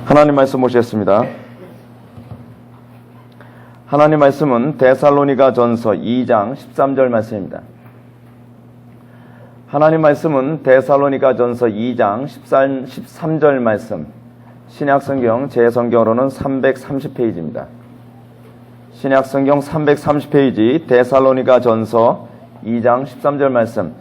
하나님 말씀 보시겠습니다. 하나님 말씀은 데살로니가 전서 2장 13절 말씀입니다. 하나님 말씀은 데살로니가 전서 2장 13절 말씀, 신약성경 제 성경으로는 330페이지입니다. 신약성경 330페이지 데살로니가 전서 2장 13절 말씀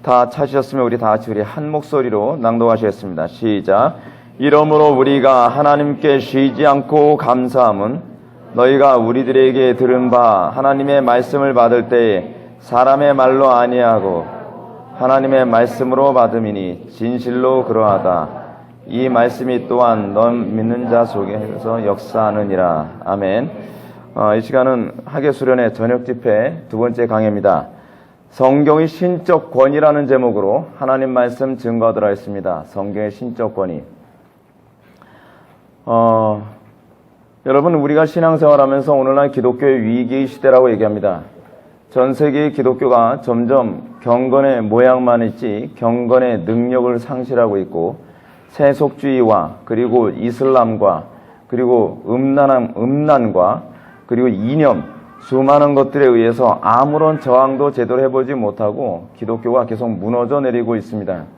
다 찾으셨으면 우리 다 같이 한 목소리로 낭독하시겠습니다. 시작. 이러므로 우리가 하나님께 쉬지 않고 감사함은 너희가 우리들에게 들은 바 하나님의 말씀을 받을 때에 사람의 말로 아니하고 하나님의 말씀으로 받음이니 진실로 그러하다. 이 말씀이 또한 넌 믿는 자 속에서 역사하느니라. 아멘. 이 시간은 학예수련회 저녁 집회 두 번째 강해입니다. 성경의 신적 권위라는 제목으로 하나님 말씀 증거하도록 하겠습니다. 성경의 신적 권위. 여러분, 우리가 신앙생활하면서 오늘날 기독교의 위기의 시대라고 얘기합니다. 전 세계의 기독교가 점점 경건의 모양만 있지 경건의 능력을 상실하고 있고, 세속주의와 그리고 이슬람과 그리고 음란과 그리고 이념, 수많은 것들에 의해서 아무런 저항도 제대로 해보지 못하고 기독교가 계속 무너져 내리고 있습니다.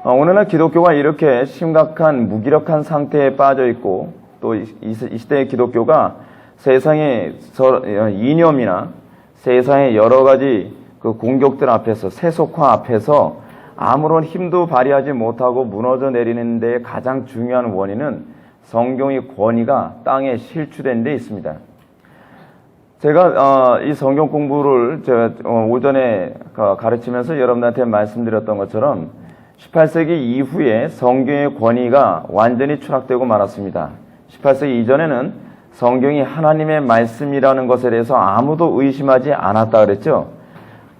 오늘날 기독교가 이렇게 심각한 무기력한 상태에 빠져 있고, 또 이 시대의 기독교가 세상의 이념이나 세상의 여러 가지 그 공격들 앞에서, 세속화 앞에서 아무런 힘도 발휘하지 못하고 무너져 내리는 데 가장 중요한 원인은 성경의 권위가 땅에 실추된 데 있습니다. 제가 이 성경 공부를 제가 오전에 가르치면서 여러분들한테 말씀드렸던 것처럼 18세기 이후에 성경의 권위가 완전히 추락되고 말았습니다. 18세기 이전에는 성경이 하나님의 말씀이라는 것에 대해서 아무도 의심하지 않았다 그랬죠.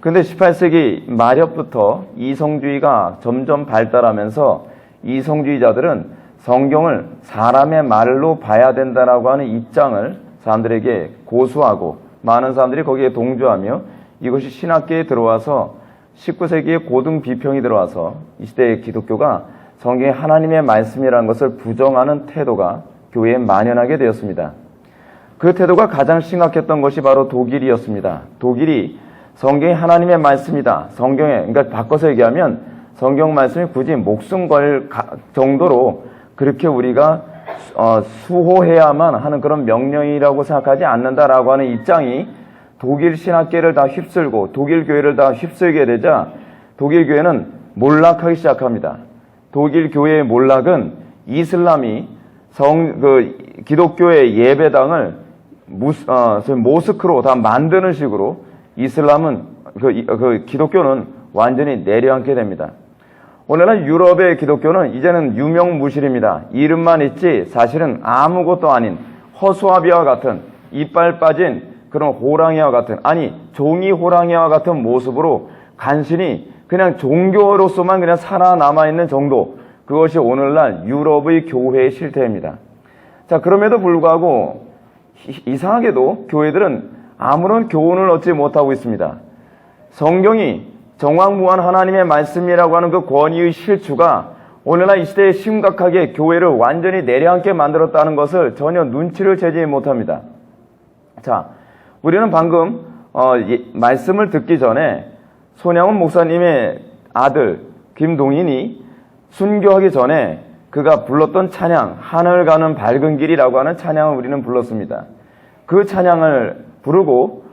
근데 18세기 말엽부터 이성주의가 점점 발달하면서 이성주의자들은 성경을 사람의 말로 봐야 된다라고 하는 입장을 사람들에게 고수하고, 많은 사람들이 거기에 동조하며 이것이 신학계에 들어와서 19세기에 고등 비평이 들어와서 이 시대의 기독교가 성경의 하나님의 말씀이라는 것을 부정하는 태도가 교회에 만연하게 되었습니다. 그 태도가 가장 심각했던 것이 바로 독일이었습니다. 독일이 성경이 하나님의 말씀이다. 그러니까 바꿔서 얘기하면 성경 말씀이 굳이 목숨 걸 정도로 그렇게 우리가 수호해야만 하는 그런 명령이라고 생각하지 않는다라고 하는 입장이 독일 신학계를 다 휩쓸고 독일 교회를 다 휩쓸게 되자 독일 교회는 몰락하기 시작합니다. 독일 교회의 몰락은 이슬람이 기독교의 예배당을 모스크로 다 만드는 식으로 이슬람은 기독교는 완전히 내려앉게 됩니다. 오늘날 유럽의 기독교는 이제는 유명무실입니다. 이름만 있지 사실은 아무것도 아닌 허수아비와 같은, 이빨 빠진 그런 호랑이와 같은, 종이 호랑이와 같은 모습으로 간신히 그냥 종교로서만 그냥 살아남아있는 정도, 그것이 오늘날 유럽의 교회의 실태입니다. 자, 그럼에도 불구하고 이상하게도 교회들은 아무런 교훈을 얻지 못하고 있습니다. 성경이 정확무한 하나님의 말씀이라고 하는 그 권위의 실추가 오늘날 이 시대에 심각하게 교회를 완전히 내려앉게 만들었다는 것을 전혀 눈치를 채지 못합니다. 자, 우리는 방금 말씀을 듣기 전에 손양훈 목사님의 아들 김동인이 순교하기 전에 그가 불렀던 찬양, 하늘 가는 밝은 길이라고 하는 찬양을 우리는 불렀습니다. 그 찬양을 부르고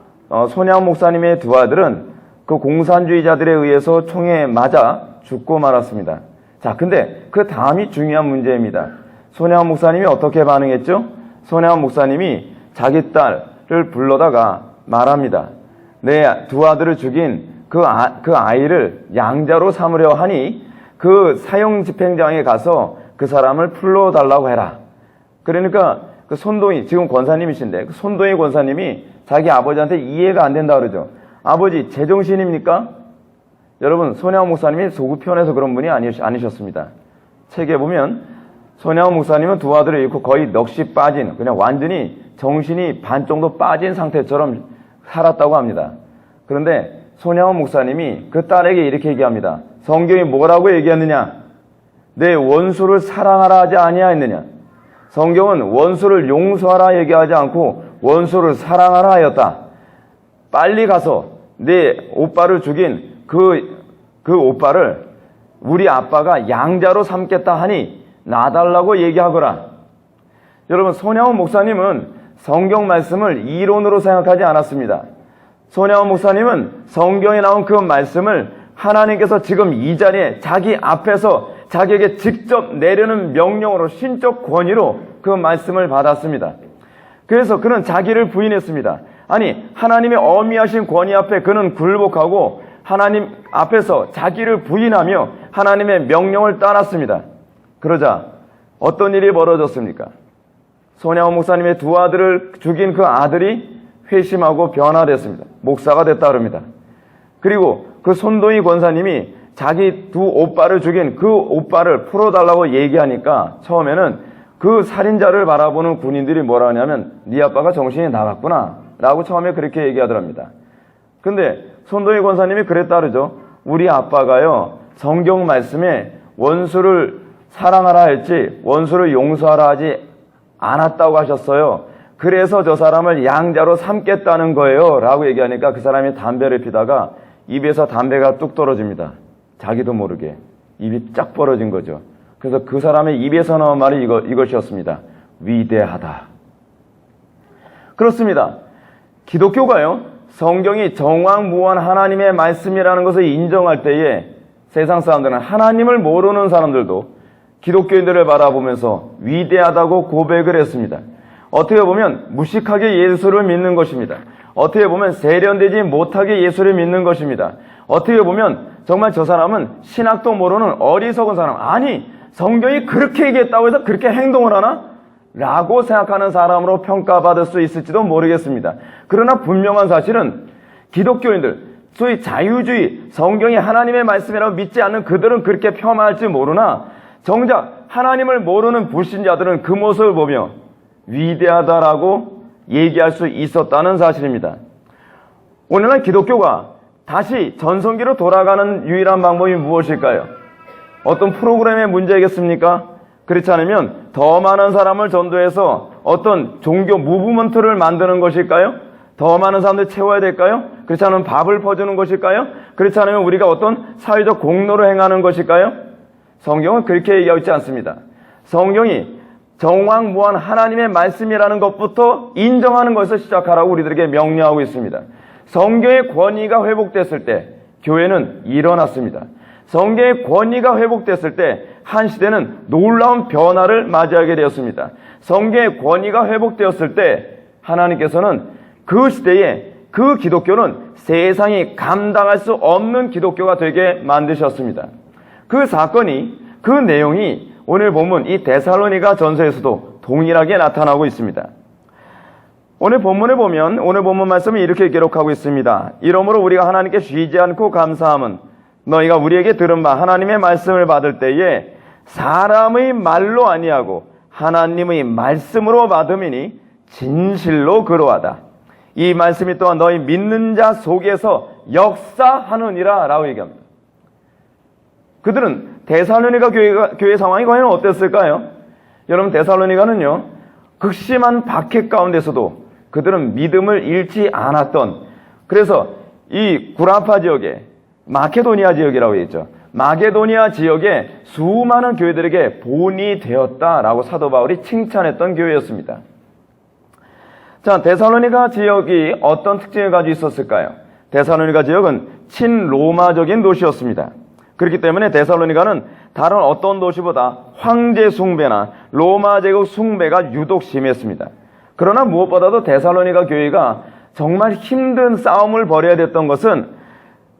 손양훈 목사님의 두 아들은 그 공산주의자들에 의해서 총에 맞아 죽고 말았습니다. 자, 근데 그 다음이 중요한 문제입니다. 손양훈 목사님이 어떻게 반응했죠? 손양훈 목사님이 자기 딸을 불러다가 말합니다. 내 두 아들을 죽인 그 아이를 양자로 삼으려 하니 그 사형 집행장에 가서 그 사람을 풀러달라고 해라. 그러니까 그 손동희, 지금 권사님이신데 그 손동희 권사님이 자기 아버지한테 이해가 안 된다 그러죠. 아버지 제정신입니까? 여러분, 손양훈 목사님이 소급편에서 그런 분이 아니셨습니다. 책에 보면 손양훈 목사님은 두 아들을 잃고 거의 넋이 빠진, 그냥 완전히 정신이 반 정도 빠진 상태처럼 살았다고 합니다. 그런데 손양훈 목사님이 그 딸에게 이렇게 얘기합니다. 성경이 뭐라고 얘기했느냐? 내 원수를 사랑하라 하지 아니하였느냐? 성경은 원수를 용서하라 얘기하지 않고 원수를 사랑하라 하였다. 빨리 가서 내 오빠를 죽인 그 오빠를 우리 아빠가 양자로 삼겠다 하니 놔달라고 얘기하거라. 여러분, 손양원 목사님은 성경 말씀을 이론으로 생각하지 않았습니다. 손양원 목사님은 성경에 나온 그 말씀을 하나님께서 지금 이 자리에 자기 앞에서 자기에게 직접 내려는 명령으로, 신적 권위로 그 말씀을 받았습니다. 그래서 그는 자기를 부인했습니다. 아니, 하나님의 어미하신 권위 앞에 그는 굴복하고 하나님 앞에서 자기를 부인하며 하나님의 명령을 따랐습니다. 그러자 어떤 일이 벌어졌습니까? 손양원 목사님의 두 아들을 죽인 그 아들이 회심하고 변화됐습니다. 목사가 됐다 그럽니다. 그리고 그 손동희 권사님이 자기 두 오빠를 죽인 그 오빠를 풀어달라고 얘기하니까 처음에는 그 살인자를 바라보는 군인들이 뭐라 하냐면 네 아빠가 정신이 나갔구나 라고 처음에 그렇게 얘기하더랍니다. 근데 손동희 권사님이 그랬다 그러죠. 우리 아빠가요, 성경 말씀에 원수를 사랑하라 했지 원수를 용서하라 하지 않았다고 하셨어요. 그래서 저 사람을 양자로 삼겠다는 거예요 라고 얘기하니까 그 사람이 담배를 피다가 입에서 담배가 뚝 떨어집니다. 자기도 모르게 입이 쫙 벌어진 거죠. 그래서 그 사람의 입에서 나온 말이 이것이었습니다. 위대하다. 그렇습니다. 기독교가요, 성경이 정확무한 하나님의 말씀이라는 것을 인정할 때에 세상 사람들은, 하나님을 모르는 사람들도 기독교인들을 바라보면서 위대하다고 고백을 했습니다. 어떻게 보면 무식하게 예수를 믿는 것입니다. 어떻게 보면 세련되지 못하게 예수를 믿는 것입니다. 어떻게 보면 정말 저 사람은 신학도 모르는 어리석은 사람, 아니 성경이 그렇게 얘기했다고 해서 그렇게 행동을 하나? 라고 생각하는 사람으로 평가받을 수 있을지도 모르겠습니다. 그러나 분명한 사실은 기독교인들, 소위 자유주의, 성경이 하나님의 말씀이라고 믿지 않는 그들은 그렇게 폄하할지 모르나 정작 하나님을 모르는 불신자들은 그 모습을 보며 위대하다라고 얘기할 수 있었다는 사실입니다. 오늘날 기독교가 다시 전성기로 돌아가는 유일한 방법이 무엇일까요? 어떤 프로그램의 문제겠습니까? 그렇지 않으면 더 많은 사람을 전도해서 어떤 종교 무브먼트를 만드는 것일까요? 더 많은 사람들 채워야 될까요? 그렇지 않으면 밥을 퍼주는 것일까요? 그렇지 않으면 우리가 어떤 사회적 공로를 행하는 것일까요? 성경은 그렇게 얘기하고 있지 않습니다. 성경이 정확무한 하나님의 말씀이라는 것부터 인정하는 것을 시작하라고 우리들에게 명령하고 있습니다. 성경의 권위가 회복됐을 때 교회는 일어났습니다. 성경의 권위가 회복됐을 때 한 시대는 놀라운 변화를 맞이하게 되었습니다. 성경의 권위가 회복되었을 때 하나님께서는 그 시대에 그 기독교는 세상이 감당할 수 없는 기독교가 되게 만드셨습니다. 그 사건이, 그 내용이 오늘 본문 이 데살로니가 전서에서도 동일하게 나타나고 있습니다. 오늘 본문에 보면 오늘 본문 말씀이 이렇게 기록하고 있습니다. 이러므로 우리가 하나님께 쉬지 않고 감사함은 너희가 우리에게 들은 바 하나님의 말씀을 받을 때에 사람의 말로 아니하고 하나님의 말씀으로 받음이니 진실로 그러하다. 이 말씀이 또한 너희 믿는 자 속에서 역사하느니라 라고 얘기합니다. 그들은 데살로니가 교회 상황이 과연 어땠을까요? 여러분, 데살로니가는요, 극심한 박해 가운데서도 그들은 믿음을 잃지 않았던, 그래서 이 구라파 지역에 마케도니아 지역이라고 했죠. 마게도니아 지역에 수많은 교회들에게 본이 되었다라고 사도 바울이 칭찬했던 교회였습니다. 자, 데살로니가 지역이 어떤 특징을 가지고 있었을까요? 데살로니가 지역은 친로마적인 도시였습니다. 그렇기 때문에 데살로니가는 다른 어떤 도시보다 황제 숭배나 로마 제국 숭배가 유독 심했습니다. 그러나 무엇보다도 데살로니가 교회가 정말 힘든 싸움을 벌여야 됐던 것은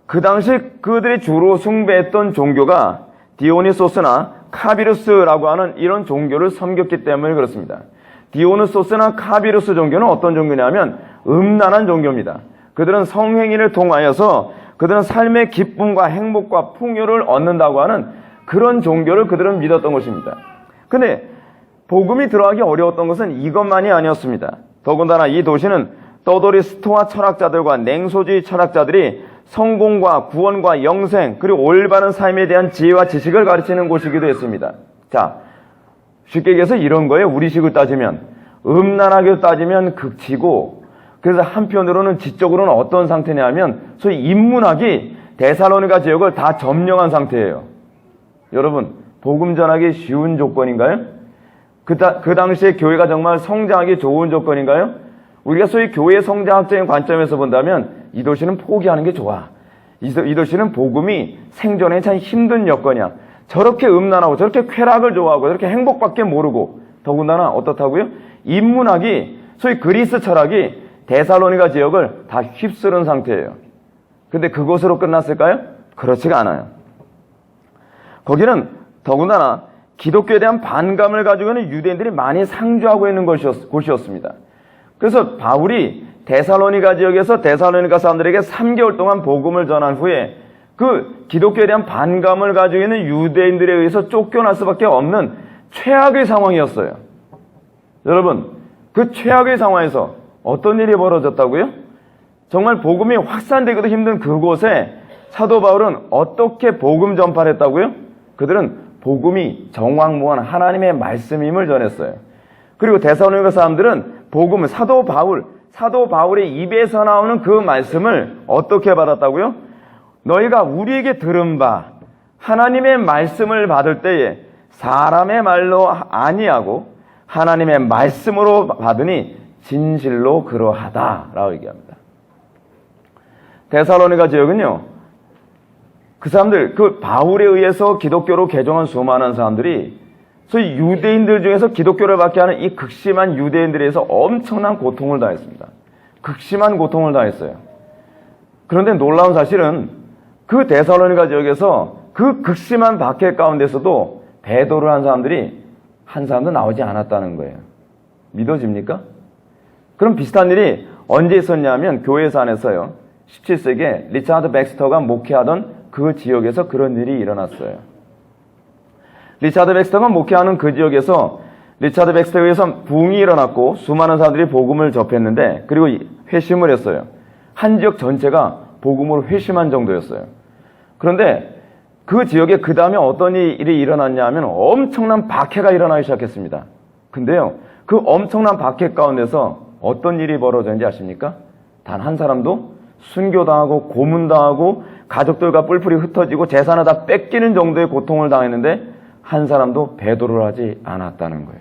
그 당시 그들이 주로 숭배했던 종교가 디오니소스나 카비루스라고 하는 이런 종교를 섬겼기 때문에 그렇습니다. 디오니소스나 카비루스 종교는 어떤 종교냐면 음란한 종교입니다. 그들은 성행위를 통하여서 그들은 삶의 기쁨과 행복과 풍요를 얻는다고 하는 그런 종교를 그들은 믿었던 것입니다. 근데 복음이 들어가기 어려웠던 것은 이것만이 아니었습니다. 더군다나 이 도시는 떠돌이 스토아 철학자들과 냉소주의 철학자들이 성공과 구원과 영생 그리고 올바른 삶에 대한 지혜와 지식을 가르치는 곳이기도 했습니다. 자, 쉽게 얘기해서 이런 거예요. 우리식으로 따지면. 음란하게 따지면 극치고, 그래서 한편으로는 지적으로는 어떤 상태냐면 소위 인문학이 데살로니가 지역을 다 점령한 상태예요. 여러분, 복음 전하기 쉬운 조건인가요? 그 당시에 교회가 정말 성장하기 좋은 조건인가요? 우리가 소위 교회 성장학적인 관점에서 본다면 이 도시는 포기하는 게 좋아. 이 도시는 복음이 생존에 참 힘든 여건이야. 저렇게 음란하고 저렇게 쾌락을 좋아하고 저렇게 행복밖에 모르고, 더군다나 어떻다고요? 인문학이 소위 그리스 철학이 데살로니가 지역을 다 휩쓸은 상태예요. 근데 그것으로 끝났을까요? 그렇지가 않아요. 거기는 더군다나 기독교에 대한 반감을 가지고 있는 유대인들이 많이 상주하고 있는 곳이었습니다. 그래서 바울이 데살로니가 지역에서 데살로니가 사람들에게 3개월 동안 복음을 전한 후에 그 기독교에 대한 반감을 가지고 있는 유대인들에 의해서 쫓겨날 수밖에 없는 최악의 상황이었어요. 여러분, 그 최악의 상황에서 어떤 일이 벌어졌다고요? 정말 복음이 확산되기도 힘든 그곳에 사도 바울은 어떻게 복음 전파를 했다고요? 그들은 복음이 정확무한 하나님의 말씀임을 전했어요. 그리고 데살로니가 사람들은 복음을 사도 바울의 입에서 나오는 그 말씀을 어떻게 받았다고요? 너희가 우리에게 들은 바 하나님의 말씀을 받을 때에 사람의 말로 아니하고 하나님의 말씀으로 받으니 진실로 그러하다라고 얘기합니다. 데살로니가 지역은요, 그 사람들, 그 바울에 의해서 기독교로 개종한 수많은 사람들이 소위 유대인들 중에서 기독교를 받게 하는 이 극심한 유대인들에 의해서 엄청난 고통을 당했습니다. 극심한 고통을 당했어요. 그런데 놀라운 사실은 그 데살로니가 지역에서 그 극심한 박해 가운데서도 배도를 한 사람들이 한 사람도 나오지 않았다는 거예요. 믿어집니까? 그럼 비슷한 일이 언제 있었냐면 교회에서 안에서요. 17세기에 리차드 백스터가 목회하던 그 지역에서 그런 일이 일어났어요. 리차드 백스터가 목회하는 그 지역에서 리차드 백스터에 의해서 부흥이 일어났고 수많은 사람들이 복음을 접했는데, 그리고 회심을 했어요. 한 지역 전체가 복음으로 회심한 정도였어요. 그런데 그 지역에 그 다음에 어떤 일이 일어났냐 하면 엄청난 박해가 일어나기 시작했습니다. 근데요, 그 엄청난 박해 가운데서 어떤 일이 벌어졌는지 아십니까? 단 한 사람도 순교당하고 고문당하고 가족들과 뿔뿔이 흩어지고 재산을 다 뺏기는 정도의 고통을 당했는데 한 사람도 배도를 하지 않았다는 거예요.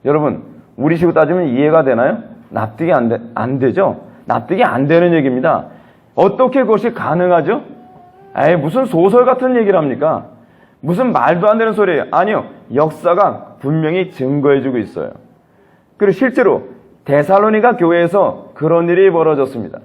여러분, 우리식으로 따지면 이해가 되나요? 납득이 안 되죠? 납득이 안 되는 얘기입니다. 어떻게 그것이 가능하죠? 무슨 소설 같은 얘기를 합니까? 무슨 말도 안 되는 소리예요. 아니요, 역사가 분명히 증거해주고 있어요. 그리고 실제로 데살로니가 교회에서 그런 일이 벌어졌습니다.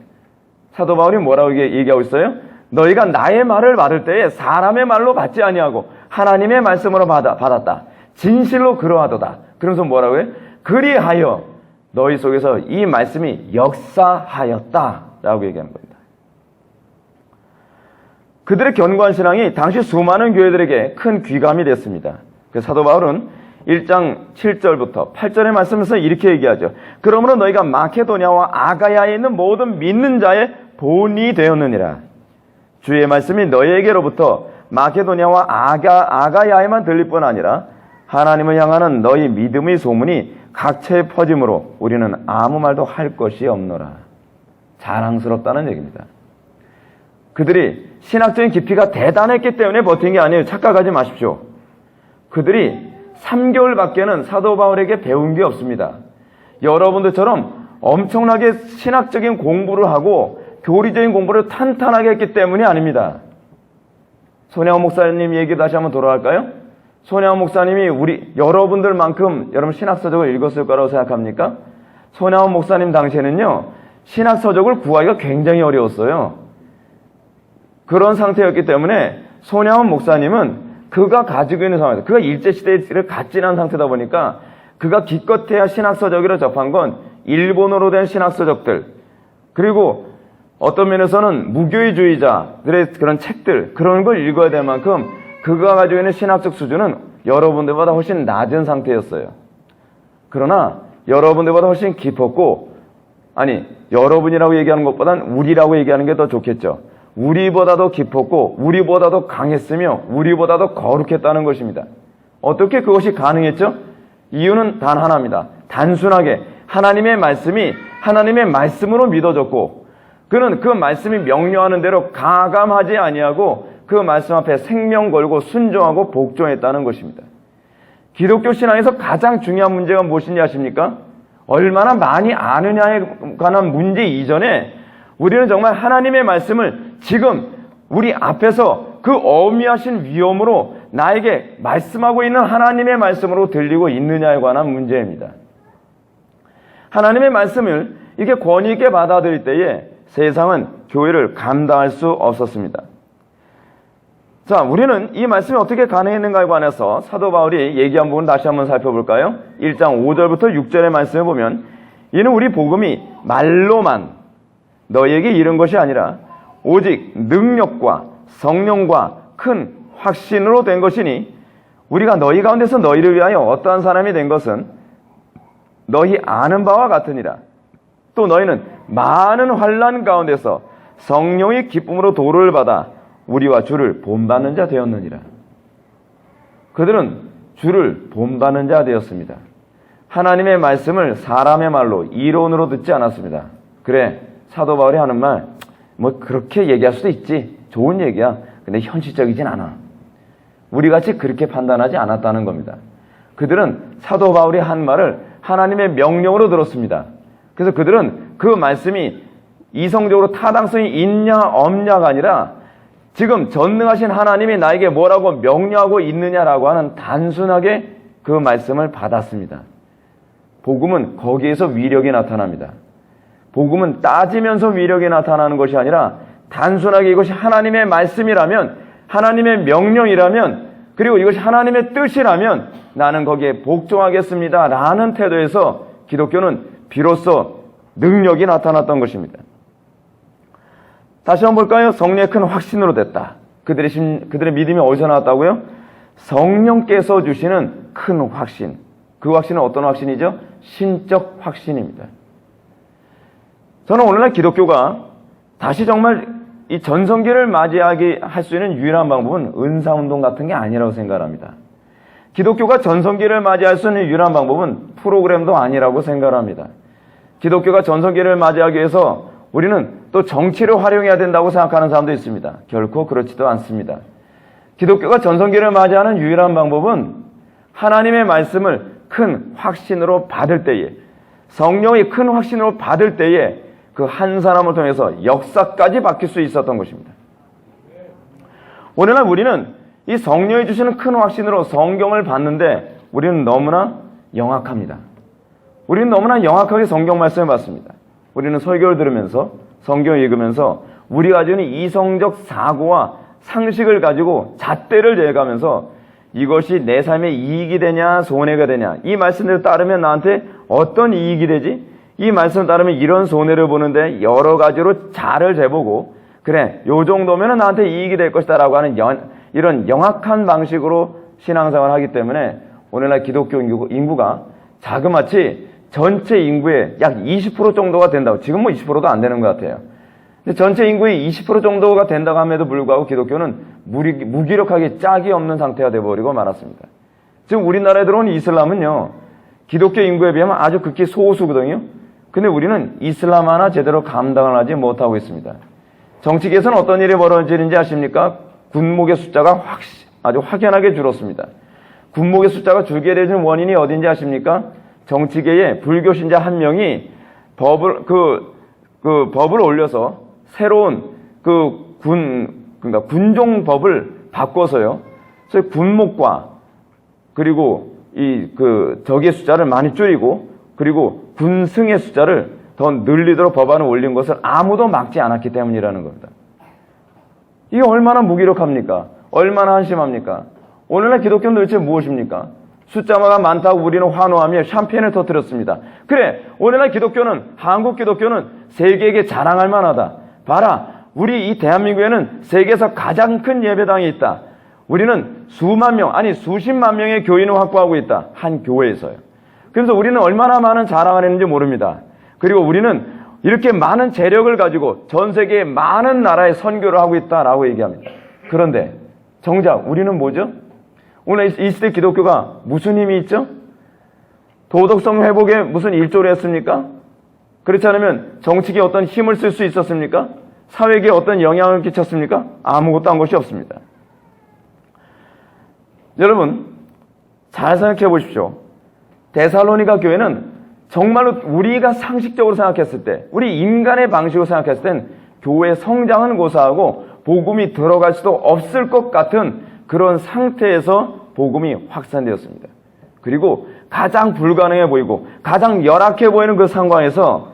사도 바울이 뭐라고 얘기하고 있어요? 너희가 나의 말을 받을 때에 사람의 말로 받지 아니하고 하나님의 말씀으로 받았다. 진실로 그러하도다. 그러면서 뭐라고 해요? 그리하여 너희 속에서 이 말씀이 역사하였다 라고 얘기하는 겁니다. 그들의 견고한 신앙이 당시 수많은 교회들에게 큰 귀감이 됐습니다. 그래서 사도 바울은 1장 7절부터 8절의 말씀에서 이렇게 얘기하죠. 그러므로 너희가 마케도냐와 아가야에 있는 모든 믿는 자의 본이 되었느니라. 주의 말씀이 너희에게로부터 마케도냐와 아가야에만 들릴 뿐 아니라 하나님을 향하는 너희 믿음의 소문이 각처에 퍼짐으로 우리는 아무 말도 할 것이 없노라. 자랑스럽다는 얘기입니다. 그들이 신학적인 깊이가 대단했기 때문에 버틴 게 아니에요. 착각하지 마십시오. 그들이 3개월밖에는 사도 바울에게 배운 게 없습니다. 여러분들처럼 엄청나게 신학적인 공부를 하고 교리적인 공부를 탄탄하게 했기 때문이 아닙니다. 손양원 목사님 얘기 다시 한번 돌아갈까요? 손양원 목사님이 여러분들만큼 여러분 신학서적을 읽었을 거라고 생각합니까? 손양원 목사님 당시에는요, 신학서적을 구하기가 굉장히 어려웠어요. 그런 상태였기 때문에 손양원 목사님은 그가 가지고 있는 상황에서, 그가 일제시대를 갓 지난 상태다 보니까 그가 기껏해야 신학서적으로 접한 건 일본어로 된 신학서적들, 그리고 어떤 면에서는 무교의주의자들의 그런 책들, 그런 걸 읽어야 될 만큼 그가 가지고 있는 신학적 수준은 여러분들보다 훨씬 낮은 상태였어요. 그러나 여러분들보다 훨씬 깊었고, 아니, 여러분이라고 얘기하는 것보단 우리라고 얘기하는 게 더 좋겠죠. 우리보다도 깊었고 우리보다도 강했으며 우리보다도 거룩했다는 것입니다. 어떻게 그것이 가능했죠? 이유는 단 하나입니다. 단순하게 하나님의 말씀이 하나님의 말씀으로 믿어졌고 그는 그 말씀이 명령하는 대로 가감하지 아니하고 그 말씀 앞에 생명 걸고 순종하고 복종했다는 것입니다. 기독교 신앙에서 가장 중요한 문제가 무엇인지 아십니까? 얼마나 많이 아느냐에 관한 문제 이전에 우리는 정말 하나님의 말씀을 지금 우리 앞에서 그 어미하신 위엄으로 나에게 말씀하고 있는 하나님의 말씀으로 들리고 있느냐에 관한 문제입니다. 하나님의 말씀을 이렇게 권위 있게 받아들일 때에 세상은 교회를 감당할 수 없었습니다. 자, 우리는 이 말씀이 어떻게 가능했는가에 관해서 사도 바울이 얘기한 부분 다시 한번 살펴볼까요? 1장 5절부터 6절의 말씀을 보면 이는 우리 복음이 말로만 너희에게 이른 것이 아니라 오직 능력과 성령과 큰 확신으로 된 것이니 우리가 너희 가운데서 너희를 위하여 어떠한 사람이 된 것은 너희 아는 바와 같으니라. 또 너희는 많은 환난 가운데서 성령의 기쁨으로 도를 받아 우리와 주를 본받는 자 되었느니라. 그들은 주를 본받는 자 되었습니다. 하나님의 말씀을 사람의 말로 이론으로 듣지 않았습니다. 그래, 사도 바울이 하는 말 뭐 그렇게 얘기할 수도 있지. 좋은 얘기야. 근데 현실적이진 않아. 우리같이 그렇게 판단하지 않았다는 겁니다. 그들은 사도 바울이 한 말을 하나님의 명령으로 들었습니다. 그래서 그들은 그 말씀이 이성적으로 타당성이 있냐 없냐가 아니라 지금 전능하신 하나님이 나에게 뭐라고 명령하고 있느냐라고 하는 단순하게 그 말씀을 받았습니다. 복음은 거기에서 위력이 나타납니다. 복음은 따지면서 위력이 나타나는 것이 아니라 단순하게 이것이 하나님의 말씀이라면, 하나님의 명령이라면, 그리고 이것이 하나님의 뜻이라면 나는 거기에 복종하겠습니다 라는 태도에서 기독교는 비로소 능력이 나타났던 것입니다. 다시 한번 볼까요? 성령의 큰 확신으로 됐다. 그들의 믿음이 어디서 나왔다고요? 성령께서 주시는 큰 확신. 그 확신은 어떤 확신이죠? 신적 확신입니다. 저는 오늘날 기독교가 다시 정말 이 전성기를 맞이하게 할 수 있는 유일한 방법은 은사운동 같은 게 아니라고 생각합니다. 기독교가 전성기를 맞이할 수 있는 유일한 방법은 프로그램도 아니라고 생각합니다. 기독교가 전성기를 맞이하기 위해서 우리는 또 정치를 활용해야 된다고 생각하는 사람도 있습니다. 결코 그렇지도 않습니다. 기독교가 전성기를 맞이하는 유일한 방법은 하나님의 말씀을 큰 확신으로 받을 때에, 성령의 큰 확신으로 받을 때에 그 한 사람을 통해서 역사까지 바뀔 수 있었던 것입니다. 오늘날 우리는 이 성령이 주시는 큰 확신으로 성경을 봤는데 우리는 너무나 영악합니다. 우리는 너무나 영악하게 성경 말씀을 봤습니다. 우리는 설교를 들으면서 성경을 읽으면서 우리가 가지고 있는 이성적 사고와 상식을 가지고 잣대를 재가면서 이것이 내 삶에 이익이 되냐 손해가 되냐, 이 말씀대로 따르면 나한테 어떤 이익이 되지, 이 말씀을 따르면 이런 손해를 보는데 여러 가지로 자를 재보고 그래 요 정도면 나한테 이익이 될 것이다 라고 하는 이런 영악한 방식으로 신앙생활을 하기 때문에 오늘날 기독교 인구가 자그마치 전체 인구의 약 20% 정도가 된다고, 지금 뭐 20%도 안 되는 것 같아요. 근데 전체 인구의 20% 정도가 된다고 함에도 불구하고 기독교는 무기력하게 짝이 없는 상태가 되어버리고 말았습니다. 지금 우리나라에 들어온 이슬람은요, 기독교 인구에 비하면 아주 극히 소수거든요. 근데 우리는 이슬람 하나 제대로 감당을 하지 못하고 있습니다. 정치계에서는 어떤 일이 벌어지는지 아십니까? 군목의 숫자가 아주 확연하게 줄었습니다. 군목의 숫자가 줄게 되는 원인이 어딘지 아십니까? 정치계에 불교 신자 한 명이 법을 올려서 새로운 그러니까 군종법을 바꿔서요. 그래서 군목과 그리고 적의 숫자를 많이 줄이고 그리고 군승의 숫자를 더 늘리도록 법안을 올린 것을 아무도 막지 않았기 때문이라는 겁니다. 이게 얼마나 무기력합니까? 얼마나 한심합니까? 오늘날 기독교는 도대체 무엇입니까? 숫자가 많다고 우리는 환호하며 샴페인을 터뜨렸습니다. 그래, 오늘날 기독교는, 한국 기독교는 세계에게 자랑할 만하다. 봐라, 우리 이 대한민국에는 세계에서 가장 큰 예배당이 있다. 우리는 수만 명, 아니 수십만 명의 교인을 확보하고 있다. 한 교회에서요. 그래서 우리는 얼마나 많은 자랑을 했는지 모릅니다. 그리고 우리는 이렇게 많은 재력을 가지고 전 세계의 많은 나라에 선교를 하고 있다라고 얘기합니다. 그런데 정작 우리는 뭐죠? 오늘 이 시대 기독교가 무슨 힘이 있죠? 도덕성 회복에 무슨 일조를 했습니까? 그렇지 않으면 정치계에 어떤 힘을 쓸 수 있었습니까? 사회계에 어떤 영향을 끼쳤습니까? 아무것도 한 것이 없습니다. 여러분, 잘 생각해 보십시오. 데살로니가 교회는 정말로 우리가 상식적으로 생각했을 때, 우리 인간의 방식으로 생각했을 땐 교회 성장은 고사하고 복음이 들어갈 수도 없을 것 같은 그런 상태에서 복음이 확산되었습니다. 그리고 가장 불가능해 보이고 가장 열악해 보이는 그 상황에서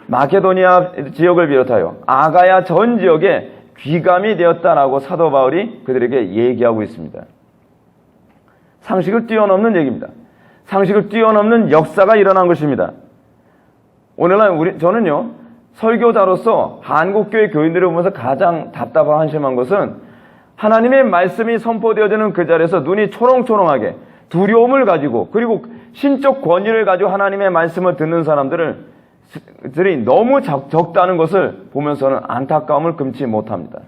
마케도니아 지역을 비롯하여 아가야 전 지역에 귀감이 되었다라고 사도 바울이 그들에게 얘기하고 있습니다. 상식을 뛰어넘는 얘기입니다. 상식을 뛰어넘는 역사가 일어난 것입니다. 오늘날 저는요, 설교자로서 한국교회 교인들을 보면서 가장 답답하고 한심한 것은 하나님의 말씀이 선포되어지는 그 자리에서 눈이 초롱초롱하게 두려움을 가지고 그리고 신적 권위를 가지고 하나님의 말씀을 듣는 사람들이 너무 적다는 것을 보면서는 안타까움을 금치 못합니다.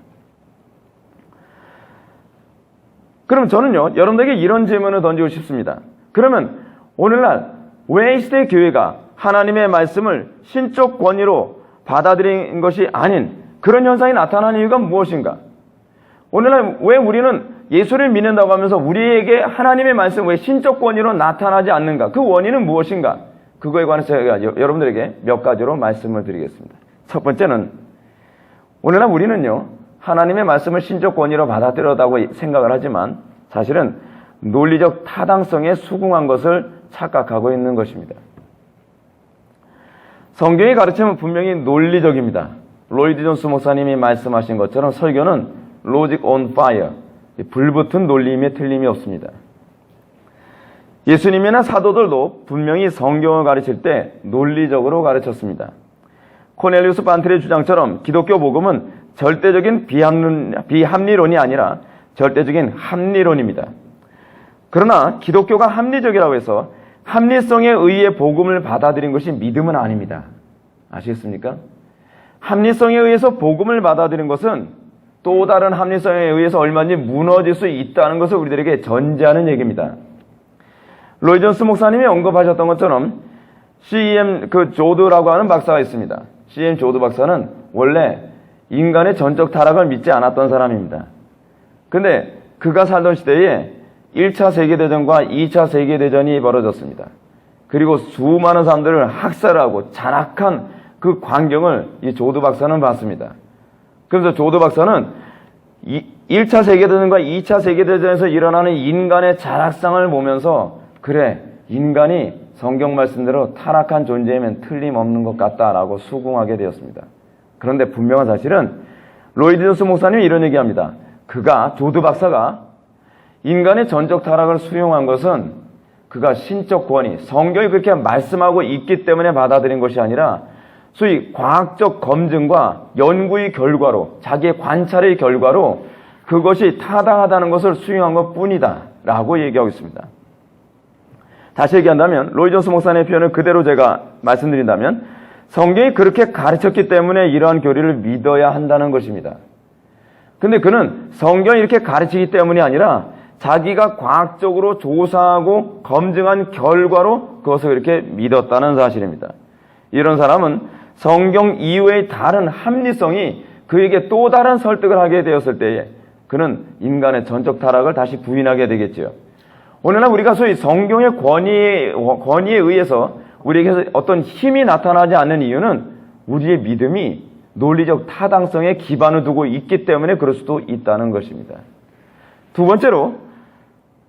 그럼 저는요, 여러분들에게 이런 질문을 던지고 싶습니다. 그러면 오늘날 왜 이 시대 교회가 하나님의 말씀을 신적 권위로 받아들인 것이 아닌 그런 현상이 나타나는 이유가 무엇인가? 오늘날 왜 우리는 예수를 믿는다고 하면서 우리에게 하나님의 말씀 왜 신적 권위로 나타나지 않는가? 그 원인은 무엇인가? 그거에 관해서 제가 여러분들에게 몇 가지로 말씀을 드리겠습니다. 첫 번째는 오늘날 우리는요, 하나님의 말씀을 신적 권위로 받아들였다고 생각을 하지만 사실은 논리적 타당성에 수긍한 것을 착각하고 있는 것입니다. 성경의 가르침은 분명히 논리적입니다. 로이드 존스 목사님이 말씀하신 것처럼 설교는 Logic on fire, 불붙은 논리임에 틀림이 없습니다. 예수님이나 사도들도 분명히 성경을 가르칠 때 논리적으로 가르쳤습니다. 코넬리우스 반틀의 주장처럼 기독교 복음은 절대적인 비합리론이 아니라 절대적인 합리론입니다. 그러나 기독교가 합리적이라고 해서 합리성에 의해 복음을 받아들인 것이 믿음은 아닙니다. 아시겠습니까? 합리성에 의해서 복음을 받아들인 것은 또 다른 합리성에 의해서 얼마든지 무너질 수 있다는 것을 우리들에게 전제하는 얘기입니다. 로이 존스 목사님이 언급하셨던 것처럼 C.M. 조드라고 하는 박사가 있습니다. C.M. 조드 박사는 원래 인간의 전적 타락을 믿지 않았던 사람입니다. 근데 그가 살던 시대에 1차 세계대전과 2차 세계대전이 벌어졌습니다. 그리고 수많은 사람들을 학살하고 잔악한 그 광경을 이 조드 박사는 봤습니다. 그래서 조드 박사는 1차 세계대전과 2차 세계대전에서 일어나는 인간의 잔악상을 보면서 그래, 인간이 성경 말씀대로 타락한 존재이면 틀림없는 것 같다라고 수긍하게 되었습니다. 그런데 분명한 사실은 로이드 존스 목사님이 이런 얘기합니다. 조드 박사가 인간의 전적 타락을 수용한 것은 그가 신적 권위, 성경이 그렇게 말씀하고 있기 때문에 받아들인 것이 아니라 소위 과학적 검증과 연구의 결과로, 자기의 관찰의 결과로 그것이 타당하다는 것을 수용한 것 뿐이다 라고 얘기하고 있습니다. 다시 얘기한다면 로이 존스 목사님의 표현을 그대로 제가 말씀드린다면 성경이 그렇게 가르쳤기 때문에 이러한 교리를 믿어야 한다는 것입니다. 근데 그는 성경이 이렇게 가르치기 때문이 아니라 자기가 과학적으로 조사하고 검증한 결과로 그것을 이렇게 믿었다는 사실입니다. 이런 사람은 성경 이외의 다른 합리성이 그에게 또 다른 설득을 하게 되었을 때에 그는 인간의 전적 타락을 다시 부인하게 되겠지요. 오늘날 우리가 소위 성경의 권위에 의해서 우리에게 어떤 힘이 나타나지 않는 이유는 우리의 믿음이 논리적 타당성에 기반을 두고 있기 때문에 그럴 수도 있다는 것입니다. 두 번째로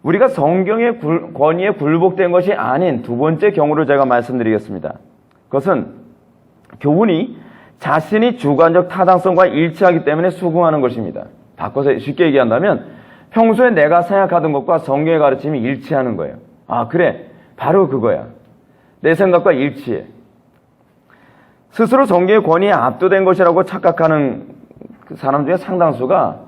우리가 성경의 권위에 굴복된 것이 아닌 두 번째 경우를 제가 말씀드리겠습니다. 그것은 교훈이 자신이 주관적 타당성과 일치하기 때문에 수긍하는 것입니다. 바꿔서 쉽게 얘기한다면 평소에 내가 생각하던 것과 성경의 가르침이 일치하는 거예요. 아, 그래, 바로 그거야. 내 생각과 일치해. 스스로 성경의 권위에 압도된 것이라고 착각하는 사람 중에 상당수가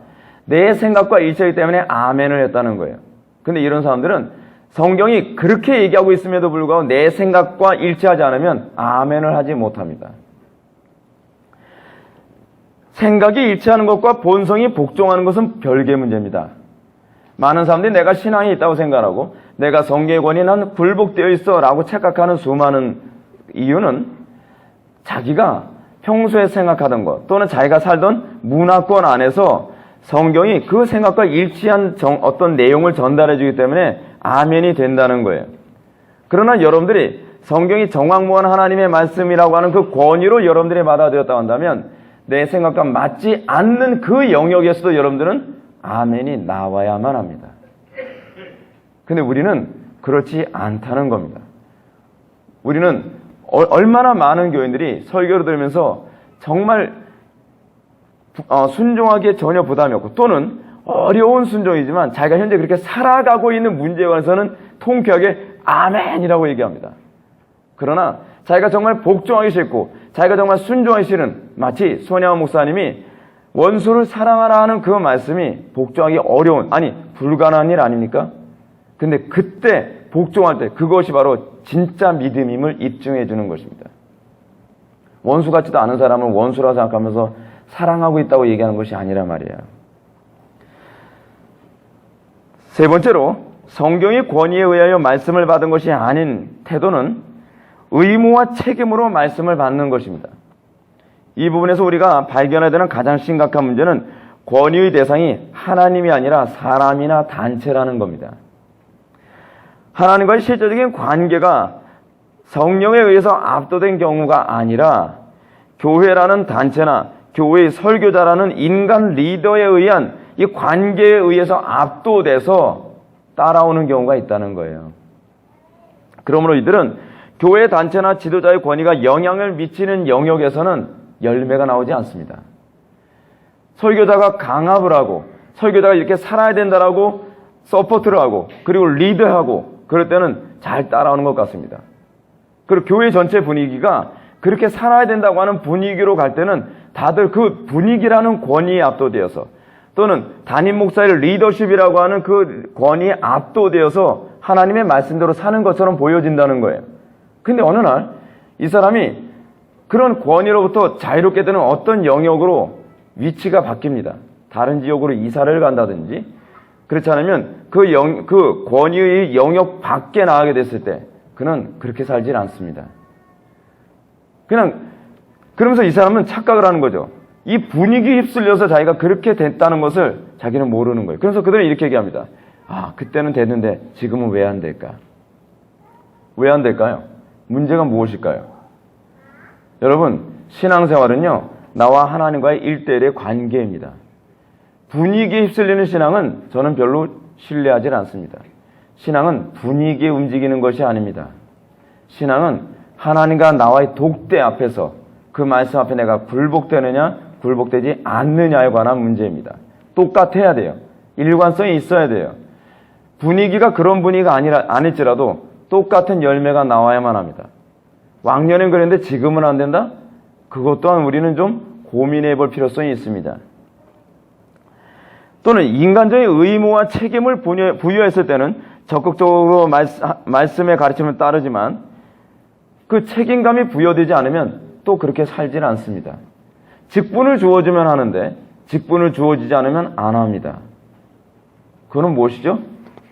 내 생각과 일치하기 때문에 아멘을 했다는 거예요. 근데 이런 사람들은 성경이 그렇게 얘기하고 있음에도 불구하고 내 생각과 일치하지 않으면 아멘을 하지 못합니다. 생각이 일치하는 것과 본성이 복종하는 것은 별개의 문제입니다. 많은 사람들이 내가 신앙이 있다고 생각하고 내가 성경의 권위에 난 굴복되어 있어 라고 착각하는 수많은 이유는 자기가 평소에 생각하던 것 또는 자기가 살던 문화권 안에서 성경이 그 생각과 일치한 어떤 내용을 전달해 주기 때문에 아멘이 된다는 거예요. 그러나 여러분들이 성경이 정확무한 하나님의 말씀이라고 하는 그 권위로 여러분들이 받아들였다고 한다면 내 생각과 맞지 않는 그 영역에서도 여러분들은 아멘이 나와야만 합니다. 근데 우리는 그렇지 않다는 겁니다. 우리는 얼마나 많은 교인들이 설교를 들으면서 정말 순종하기에 전혀 부담이 없고 또는 어려운 순종이지만 자기가 현재 그렇게 살아가고 있는 문제에 관해서는 통쾌하게 아멘이라고 얘기합니다. 그러나 자기가 정말 복종하기 싫고 자기가 정말 순종하기 싫은 마치 손양원 목사님이 원수를 사랑하라 하는 그 말씀이 복종하기 어려운 아니 불가능한 일 아닙니까? 근데 그때 복종할 때 그것이 바로 진짜 믿음임을 입증해 주는 것입니다. 원수 같지도 않은 사람은 원수라 생각하면서 사랑하고 있다고 얘기하는 것이 아니란 말이에요. 세 번째로 성경의 권위에 의하여 말씀을 받은 것이 아닌 태도는 의무와 책임으로 말씀을 받는 것입니다. 이 부분에서 우리가 발견해야 되는 가장 심각한 문제는 권위의 대상이 하나님이 아니라 사람이나 단체라는 겁니다. 하나님과의 실제적인 관계가 성령에 의해서 압도된 경우가 아니라 교회라는 단체나 교회의 설교자라는 인간 리더에 의한 이 관계에 의해서 압도돼서 따라오는 경우가 있다는 거예요. 그러므로 이들은 교회 단체나 지도자의 권위가 영향을 미치는 영역에서는 열매가 나오지 않습니다. 설교자가 강압을 하고 설교자가 이렇게 살아야 된다라고 서포트를 하고 그리고 리드하고 그럴 때는 잘 따라오는 것 같습니다. 그리고 교회 전체 분위기가 그렇게 살아야 된다고 하는 분위기로 갈 때는 다들 그 분위기라는 권위에 압도되어서 또는 담임 목사의 리더십이라고 하는 그 권위에 압도되어서 하나님의 말씀대로 사는 것처럼 보여진다는 거예요. 근데 어느 날 이 사람이 그런 권위로부터 자유롭게 되는 어떤 영역으로 위치가 바뀝니다. 다른 지역으로 이사를 간다든지 그렇지 않으면 그 권위의 영역 밖에 나가게 됐을 때 그는 그렇게 살질 않습니다. 그냥 그러면서 이 사람은 착각을 하는 거죠. 이 분위기에 휩쓸려서 자기가 그렇게 됐다는 것을 자기는 모르는 거예요. 그래서 그들은 이렇게 얘기합니다. 아, 그때는 됐는데 지금은 왜 안 될까? 왜 안 될까요? 문제가 무엇일까요? 여러분, 신앙생활은요, 나와 하나님과의 1대1의 관계입니다. 분위기에 휩쓸리는 신앙은 저는 별로 신뢰하지 않습니다. 신앙은 분위기에 움직이는 것이 아닙니다. 신앙은 하나님과 나와의 독대 앞에서 그 말씀 앞에 내가 굴복되느냐, 굴복되지 않느냐에 관한 문제입니다. 똑같아야 돼요. 일관성이 있어야 돼요. 분위기가 그런 분위기가 아닐지라도 똑같은 열매가 나와야만 합니다. 왕년엔 그랬는데 지금은 안 된다? 그것 또한 우리는 좀 고민해 볼 필요성이 있습니다. 또는 인간적인 의무와 책임을 부여했을 때는 적극적으로 말씀의 가르침을 따르지만 그 책임감이 부여되지 않으면 또 그렇게 살지는 않습니다. 직분을 주어주면 하는데 직분을 주어지지 않으면 안 합니다. 그건 무엇이죠?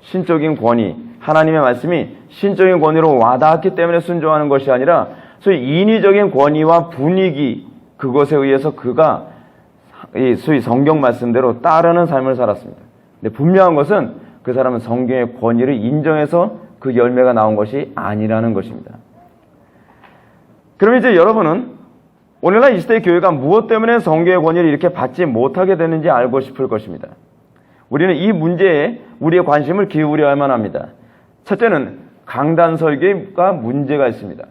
신적인 권위. 하나님의 말씀이 신적인 권위로 와닿았기 때문에 순종하는 것이 아니라 소위 인위적인 권위와 분위기 그것에 의해서 그가 소위 성경 말씀대로 따르는 삶을 살았습니다. 근데 분명한 것은 그 사람은 성경의 권위를 인정해서 그 열매가 나온 것이 아니라는 것입니다. 그럼 이제 여러분은 오늘날 이 시대의 교회가 무엇 때문에 성경의 권위를 이렇게 받지 못하게 되는지 알고 싶을 것입니다. 우리는 이 문제에 우리의 관심을 기울여야만 합니다. 첫째는 강단 설교가 문제가 있습니다.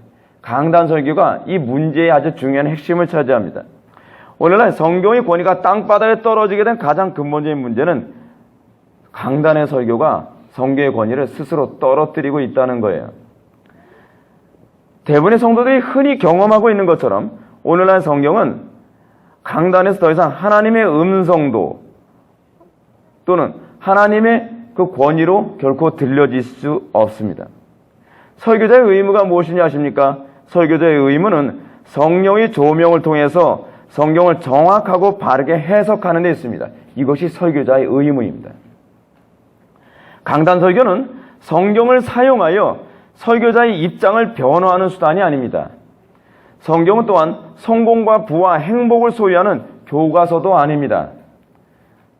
강단 설교가 이 문제의 아주 중요한 핵심을 차지합니다. 오늘날 성경의 권위가 땅바닥에 떨어지게 된 가장 근본적인 문제는 강단의 설교가 성경의 권위를 스스로 떨어뜨리고 있다는 거예요. 대부분의 성도들이 흔히 경험하고 있는 것처럼 오늘날 성경은 강단에서 더 이상 하나님의 음성도 또는 하나님의 그 권위로 결코 들려질 수 없습니다. 설교자의 의무가 무엇이냐 아십니까? 설교자의 의무는 성령의 조명을 통해서 성경을 정확하고 바르게 해석하는 데 있습니다. 이것이 설교자의 의무입니다. 강단 설교는 성경을 사용하여 설교자의 입장을 변화하는 수단이 아닙니다. 성경은 또한 성공과 부와 행복을 소유하는 교과서도 아닙니다.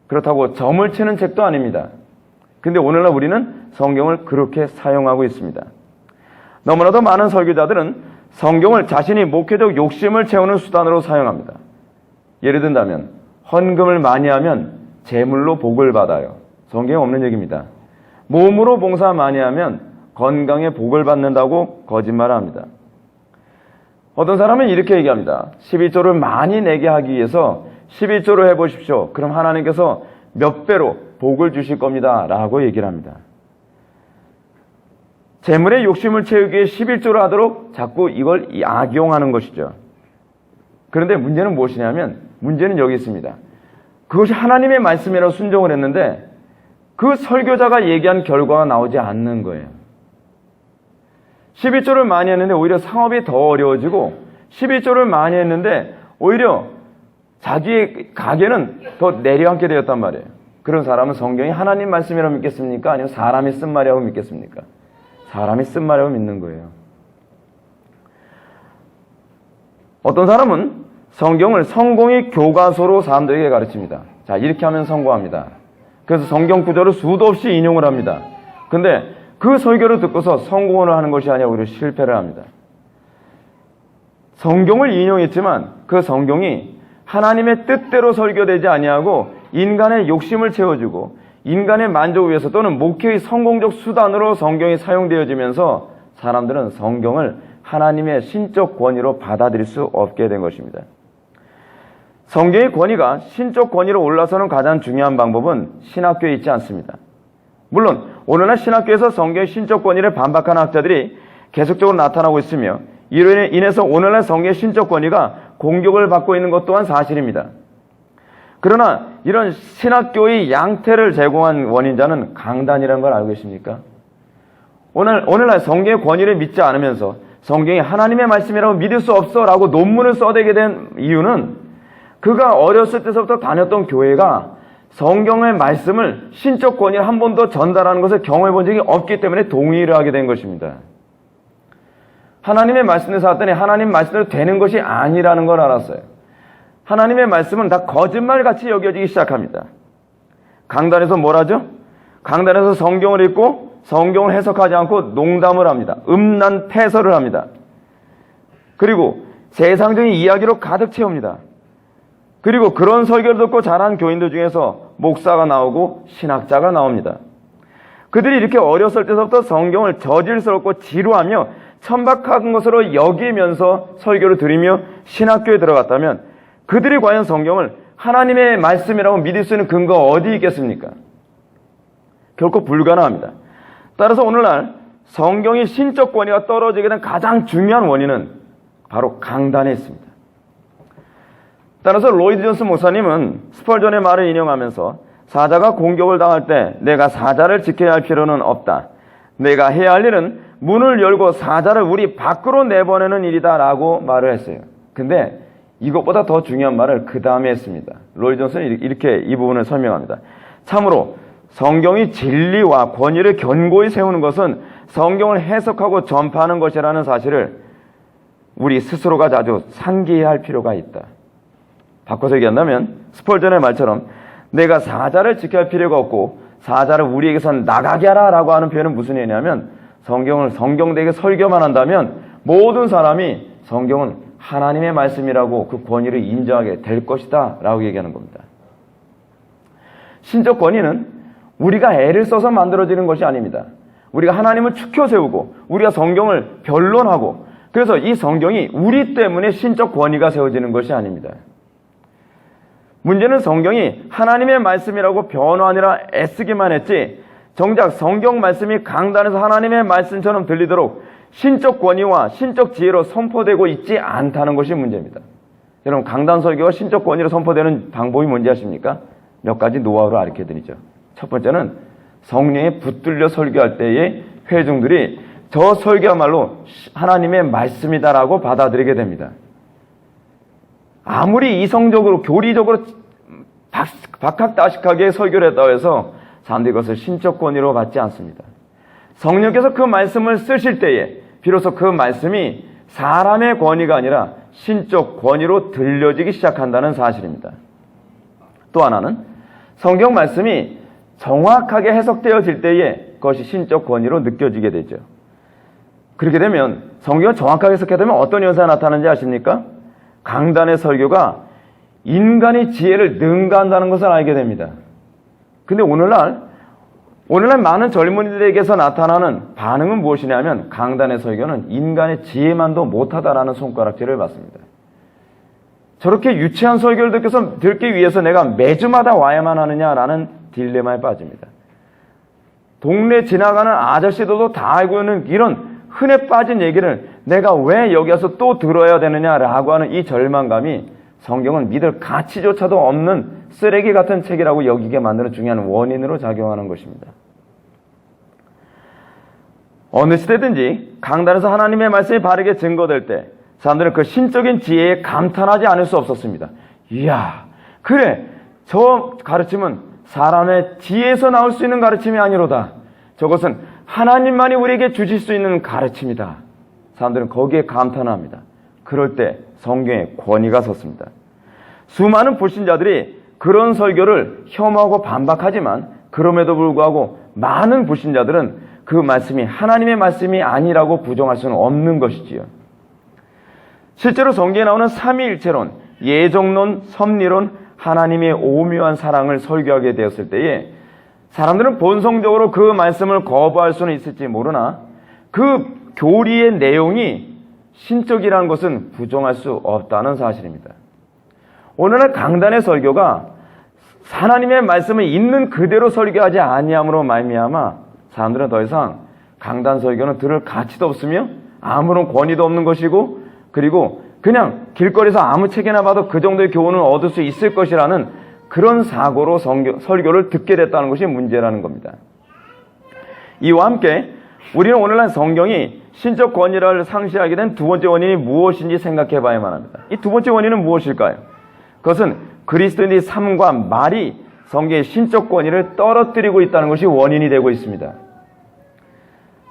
그렇다고 점을 치는 책도 아닙니다. 근데 오늘날 우리는 성경을 그렇게 사용하고 있습니다. 너무나도 많은 설교자들은 성경을 자신이 목회적 욕심을 채우는 수단으로 사용합니다. 예를 든다면 헌금을 많이 하면 재물로 복을 받아요. 성경에 없는 얘기입니다. 몸으로 봉사 많이 하면 건강에 복을 받는다고 거짓말을 합니다. 어떤 사람은 이렇게 얘기합니다. 11조를 많이 내게 하기 위해서 11조를 해보십시오. 그럼 하나님께서 몇 배로 복을 주실 겁니다. 라고 얘기를 합니다. 재물의 욕심을 채우기 위해 11조를 하도록 자꾸 이걸 악용하는 것이죠. 그런데 문제는 무엇이냐면 문제는 여기 있습니다. 그것이 하나님의 말씀이라고 순종을 했는데 그 설교자가 얘기한 결과가 나오지 않는 거예요. 11조를 많이 했는데 오히려 상업이 더 어려워지고 11조를 많이 했는데 오히려 자기의 가게는 더 내려앉게 되었단 말이에요. 그런 사람은 성경이 하나님 말씀이라고 믿겠습니까? 아니면 사람이 쓴 말이라고 믿겠습니까? 사람이 쓴 말이라고 믿는 거예요. 어떤 사람은 성경을 성공의 교과서로 사람들에게 가르칩니다. 자, 이렇게 하면 성공합니다. 그래서 성경 구절을 수도 없이 인용을 합니다. 근데 그 설교를 듣고서 성공을 하는 것이 아니라 오히려 실패를 합니다. 성경을 인용했지만 그 성경이 하나님의 뜻대로 설교되지 아니하고 인간의 욕심을 채워주고 인간의 만족을 위해서 또는 목회의 성공적 수단으로 성경이 사용되어지면서 사람들은 성경을 하나님의 신적 권위로 받아들일 수 없게 된 것입니다. 성경의 권위가 신적 권위로 올라서는 가장 중요한 방법은 신학교에 있지 않습니다. 물론 오늘날 신학교에서 성경의 신적 권위를 반박하는 학자들이 계속적으로 나타나고 있으며 이로 인해서 오늘날 성경의 신적 권위가 공격을 받고 있는 것 또한 사실입니다. 그러나 이런 신학교의 양태를 제공한 원인자는 강단이라는 걸 알고 계십니까? 오늘날 성경의 권위를 믿지 않으면서 성경이 하나님의 말씀이라고 믿을 수 없어 라고 논문을 써대게 된 이유는 그가 어렸을 때부터 다녔던 교회가 성경의 말씀을 신적 권위를 한 번도 전달하는 것을 경험해 본 적이 없기 때문에 동의를 하게 된 것입니다. 하나님의 말씀을 살았더니 하나님 말씀대로 되는 것이 아니라는 걸 알았어요. 하나님의 말씀은 다 거짓말같이 여겨지기 시작합니다. 강단에서 뭘 하죠? 강단에서 성경을 읽고 성경을 해석하지 않고 농담을 합니다. 음란 패설을 합니다. 그리고 세상적인 이야기로 가득 채웁니다. 그리고 그런 설교를 듣고 자란 교인들 중에서 목사가 나오고 신학자가 나옵니다. 그들이 이렇게 어렸을 때부터 성경을 저질스럽고 지루하며 천박한 것으로 여기면서 설교를 들으며 신학교에 들어갔다면 그들이 과연 성경을 하나님의 말씀이라고 믿을 수 있는 근거가 어디 있겠습니까? 결코 불가능합니다. 따라서 오늘날 성경의 신적 권위가 떨어지게 된 가장 중요한 원인은 바로 강단에 있습니다. 따라서 로이드 존스 목사님은 스펄전의 말을 인용하면서 사자가 공격을 당할 때 내가 사자를 지켜야 할 필요는 없다. 내가 해야 할 일은 문을 열고 사자를 우리 밖으로 내보내는 일이다 라고 말을 했어요. 근데 이것보다 더 중요한 말을 그 다음에 했습니다. 로이드 존스는 이렇게 이 부분을 설명합니다. 참으로 성경이 진리와 권위를 견고히 세우는 것은 성경을 해석하고 전파하는 것이라는 사실을 우리 스스로가 자주 상기해야 할 필요가 있다. 바꿔서 얘기한다면 스펄전의 말처럼 내가 사자를 지켜야 할 필요가 없고 사자를 우리에게선 나가게 하라 라고 하는 표현은 무슨 얘기냐면 성경을 성경되게 설교만 한다면 모든 사람이 성경은 하나님의 말씀이라고 그 권위를 인정하게 될 것이다 라고 얘기하는 겁니다. 신적 권위는 우리가 애를 써서 만들어지는 것이 아닙니다. 우리가 하나님을 추켜 세우고 우리가 성경을 변론하고 그래서 이 성경이 우리 때문에 신적 권위가 세워지는 것이 아닙니다. 문제는 성경이 하나님의 말씀이라고 변호하느라 애쓰기만 했지 정작 성경 말씀이 강단에서 하나님의 말씀처럼 들리도록 신적 권위와 신적 지혜로 선포되고 있지 않다는 것이 문제입니다. 여러분 강단 설교가 신적 권위로 선포되는 방법이 뭔지 아십니까? 몇 가지 노하우를 알려드리죠. 첫 번째는 성령에 붙들려 설교할 때에 회중들이 저 설교야말로 하나님의 말씀이다라고 받아들이게 됩니다. 아무리 이성적으로 교리적으로 박학다식하게 설교를 했다고 해서 사람들이 그것을 신적 권위로 받지 않습니다. 성령께서 그 말씀을 쓰실 때에 비로소 그 말씀이 사람의 권위가 아니라 신적 권위로 들려지기 시작한다는 사실입니다. 또 하나는 성경 말씀이 정확하게 해석되어질 때에 그것이 신적 권위로 느껴지게 되죠. 그렇게 되면 성경을 정확하게 해석하면 어떤 현상이 나타나는지 아십니까? 강단의 설교가 인간의 지혜를 능가한다는 것을 알게 됩니다. 근데 오늘날 많은 젊은이들에게서 나타나는 반응은 무엇이냐면 강단의 설교는 인간의 지혜만도 못하다라는 손가락질을 받습니다. 저렇게 유치한 설교를 듣기 위해서 내가 매주마다 와야만 하느냐라는 딜레마에 빠집니다. 동네 지나가는 아저씨들도 다 알고 있는 이런 흔해 빠진 얘기를 내가 왜 여기 와서 또 들어야 되느냐라고 하는 이 절망감이 성경은 믿을 가치조차도 없는 쓰레기 같은 책이라고 여기게 만드는 중요한 원인으로 작용하는 것입니다. 어느 시대든지 강단에서 하나님의 말씀이 바르게 증거될 때 사람들은 그 신적인 지혜에 감탄하지 않을 수 없었습니다. 이야, 그래, 저 가르침은 사람의 지혜에서 나올 수 있는 가르침이 아니로다. 저것은 하나님만이 우리에게 주실 수 있는 가르침이다. 사람들은 거기에 감탄합니다. 그럴 때 성경에 권위가 섰습니다. 수많은 불신자들이 그런 설교를 혐오하고 반박하지만 그럼에도 불구하고 많은 불신자들은 그 말씀이 하나님의 말씀이 아니라고 부정할 수는 없는 것이지요. 실제로 성경에 나오는 삼위일체론, 예정론, 섭리론, 하나님의 오묘한 사랑을 설교하게 되었을 때에 사람들은 본성적으로 그 말씀을 거부할 수는 있을지 모르나 그 교리의 내용이 신적이라는 것은 부정할 수 없다는 사실입니다. 오늘날 강단의 설교가 하나님의 말씀을 있는 그대로 설교하지 아니함으로 말미암아 사람들은 더 이상 강단 설교는 들을 가치도 없으며 아무런 권위도 없는 것이고 그리고 그냥 길거리에서 아무 책이나 봐도 그 정도의 교훈을 얻을 수 있을 것이라는 그런 사고로 설교를 듣게 됐다는 것이 문제라는 겁니다. 이와 함께 우리는 오늘날 성경이 신적 권위를 상실하게 된 두 번째 원인이 무엇인지 생각해 봐야만 합니다. 이 두 번째 원인은 무엇일까요? 그것은 그리스도인의 삶과 말이 성경의 신적 권위를 떨어뜨리고 있다는 것이 원인이 되고 있습니다.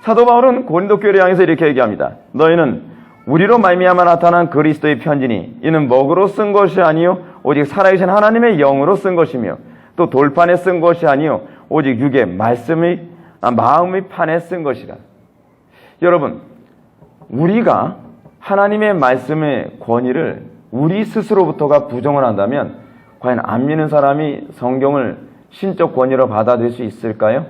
사도 바울은 고린도 교회를 향해서 이렇게 얘기합니다. 너희는 우리로 말미암아 나타난 그리스도의 편지니 이는 먹으로 쓴 것이 아니요 오직 살아계신 하나님의 영으로 쓴 것이며 또 돌판에 쓴 것이 아니요 오직 육의 마음의 판에 쓴 것이라. 여러분, 우리가 하나님의 말씀의 권위를 우리 스스로부터가 부정을 한다면 과연 안 믿는 사람이 성경을 신적 권위로 받아들일 수 있을까요?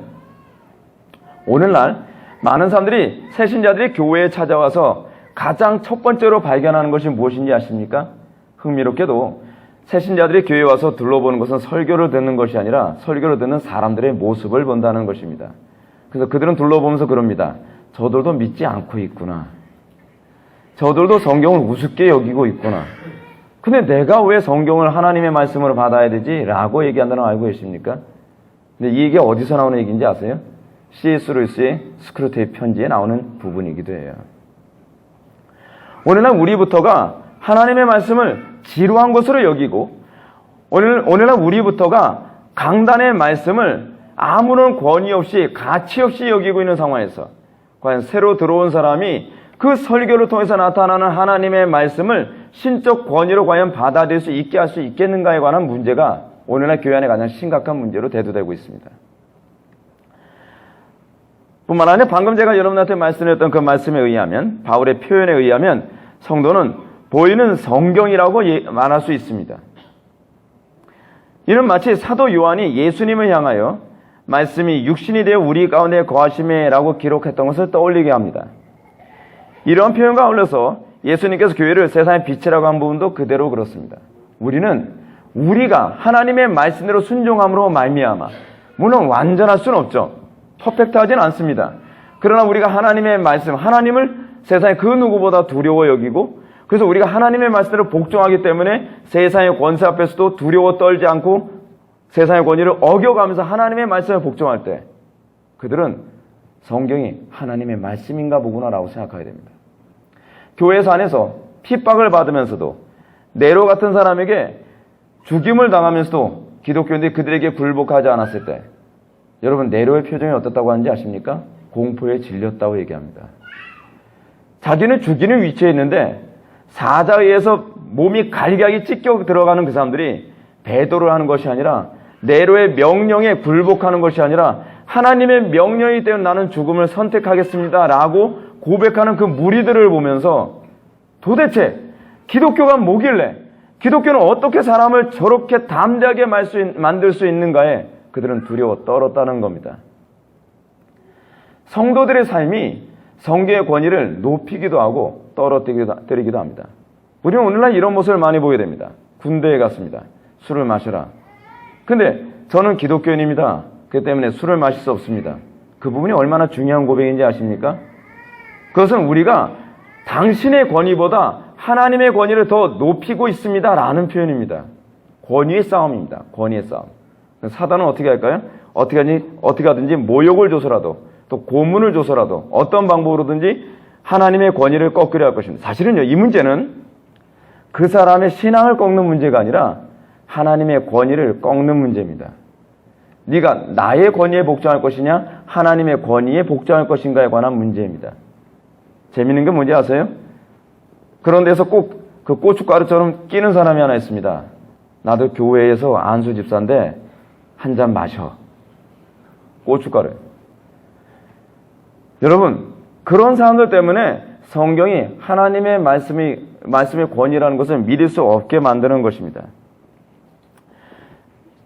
오늘날 많은 사람들이 새신자들이 교회에 찾아와서 가장 첫 번째로 발견하는 것이 무엇인지 아십니까? 흥미롭게도 새신자들이 교회에 와서 둘러보는 것은 설교를 듣는 것이 아니라 설교를 듣는 사람들의 모습을 본다는 것입니다. 그래서 그들은 둘러보면서 그럽니다. 저들도 믿지 않고 있구나. 저들도 성경을 우습게 여기고 있구나. 근데 내가 왜 성경을 하나님의 말씀으로 받아야 되지? 라고 얘기한다는 거 알고 계십니까? 근데 이 얘기가 어디서 나오는 얘기인지 아세요? C.S. 루이스의 스크루테이 편지에 나오는 부분이기도 해요. 오늘날 우리부터가 하나님의 말씀을 지루한 것으로 여기고 오늘날 우리부터가 강단의 말씀을 아무런 권위 없이 가치 없이 여기고 있는 상황에서 과연 새로 들어온 사람이 그 설교를 통해서 나타나는 하나님의 말씀을 신적 권위로 과연 받아들일 수 있게 할 수 있겠는가에 관한 문제가 오늘날 교회 안에 가장 심각한 문제로 대두되고 있습니다. 뿐만 아니라 방금 제가 여러분한테 말씀드렸던 그 말씀에 의하면 바울의 표현에 의하면 성도는 보이는 성경이라고 말할 수 있습니다. 이는 마치 사도 요한이 예수님을 향하여 말씀이 육신이 되어 우리 가운데 거하심에라고 기록했던 것을 떠올리게 합니다. 이러한 표현과 어울려서 예수님께서 교회를 세상의 빛이라고 한 부분도 그대로 그렇습니다. 우리가 하나님의 말씀대로 순종함으로 말미암아 물론 완전할 수는 없죠. 퍼펙트하진 않습니다. 그러나 우리가 하나님의 말씀, 하나님을 세상의 그 누구보다 두려워 여기고 그래서 우리가 하나님의 말씀대로 복종하기 때문에 세상의 권세 앞에서도 두려워 떨지 않고 세상의 권위를 어겨가면서 하나님의 말씀에 복종할 때 그들은 성경이 하나님의 말씀인가 보구나라고 생각하게 됩니다. 교회에서 안에서 핍박을 받으면서도 네로 같은 사람에게 죽임을 당하면서도 기독교인들이 그들에게 굴복하지 않았을 때 여러분, 네로의 표정이 어떻다고 하는지 아십니까? 공포에 질렸다고 얘기합니다. 자기는 죽이는 위치에 있는데 사자에 의해서 몸이 갈기갈기 찢겨 들어가는 그 사람들이 배도를 하는 것이 아니라 네로의 명령에 굴복하는 것이 아니라 하나님의 명령이기 때문에 나는 죽음을 선택하겠습니다 라고 고백하는 그 무리들을 보면서 도대체 기독교가 뭐길래, 기독교는 어떻게 사람을 저렇게 담대하게 만들 수 있는가에 그들은 두려워 떨었다는 겁니다. 성도들의 삶이 성경의 권위를 높이기도 하고 떨어뜨리기도 합니다. 우리는 오늘날 이런 모습을 많이 보게 됩니다. 군대에 갔습니다. 술을 마셔라. 근데 저는 기독교인입니다. 그렇기 때문에 술을 마실 수 없습니다. 그 부분이 얼마나 중요한 고백인지 아십니까? 그것은 우리가 당신의 권위보다 하나님의 권위를 더 높이고 있습니다 라는 표현입니다. 권위의 싸움입니다. 권위의 싸움. 사단은 어떻게 할까요? 어떻게 하든지 모욕을 줘서라도 또 고문을 줘서라도 어떤 방법으로든지 하나님의 권위를 꺾으려 할 것입니다. 사실은요, 이 문제는 그 사람의 신앙을 꺾는 문제가 아니라 하나님의 권위를 꺾는 문제입니다. 네가 나의 권위에 복종할 것이냐 하나님의 권위에 복종할 것인가에 관한 문제입니다. 재밌는 게 뭔지 아세요? 그런 데서 꼭 그 고춧가루처럼 끼는 사람이 하나 있습니다. 나도 교회에서 안수 집사인데 한 잔 마셔. 고춧가루. 여러분, 그런 사람들 때문에 성경이 하나님의 말씀의 권위라는 것을 믿을 수 없게 만드는 것입니다.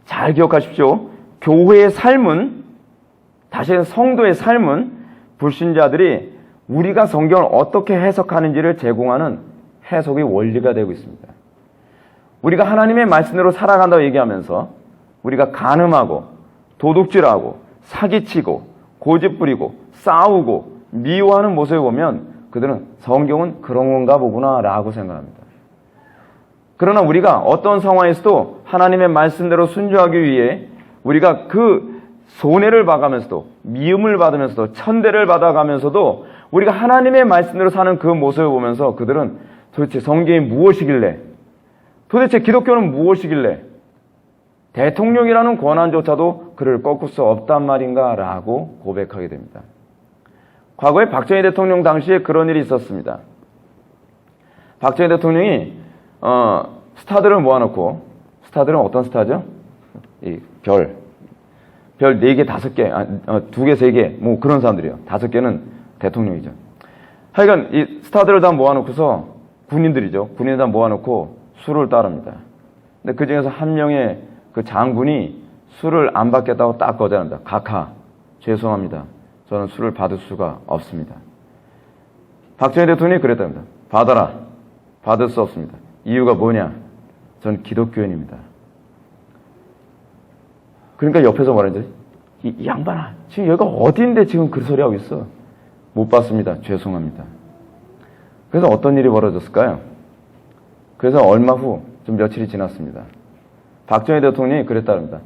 잘 기억하십시오. 교회의 삶은, 다시 성도의 삶은 불신자들이 우리가 성경을 어떻게 해석하는지를 제공하는 해석의 원리가 되고 있습니다. 우리가 하나님의 말씀대로 살아간다고 얘기하면서 우리가 간음하고 도둑질하고 사기치고 고집부리고 싸우고 미워하는 모습을 보면 그들은 성경은 그런 건가 보구나 라고 생각합니다. 그러나 우리가 어떤 상황에서도 하나님의 말씀대로 순종하기 위해 우리가 그 손해를 봐가면서도 미움을 받으면서도 천대를 받아가면서도 우리가 하나님의 말씀대로 사는 그 모습을 보면서 그들은 도대체 성경이 무엇이길래, 도대체 기독교는 무엇이길래 대통령이라는 권한조차도 그를 꺾을 수 없단 말인가 라고 고백하게 됩니다. 과거에 박정희 대통령 당시에 그런 일이 있었습니다. 박정희 대통령이 스타들을 모아놓고, 스타들은 어떤 스타죠? 별 4개, 5개, 2개, 3개, 뭐 그런 사람들이에요. 5개는 대통령이죠. 하여간 이 스타들을 다 모아놓고서 군인들 다 모아놓고 술을 따릅니다. 근데 그 중에서 한 명의 그 장군이 술을 안 받겠다고 딱 거절합니다. 각하, 죄송합니다. 저는 술을 받을 수가 없습니다. 박정희 대통령이 그랬답니다. 받아라. 받을 수 없습니다. 이유가 뭐냐? 전 기독교인입니다. 그러니까 옆에서 말하는데, 이 양반아, 지금 여기가 어디인데 지금 그 소리 하고 있어? 못 받습니다. 죄송합니다. 그래서 어떤 일이 벌어졌을까요? 그래서 얼마 후, 좀 며칠이 지났습니다. 박정희 대통령이 그랬답니다.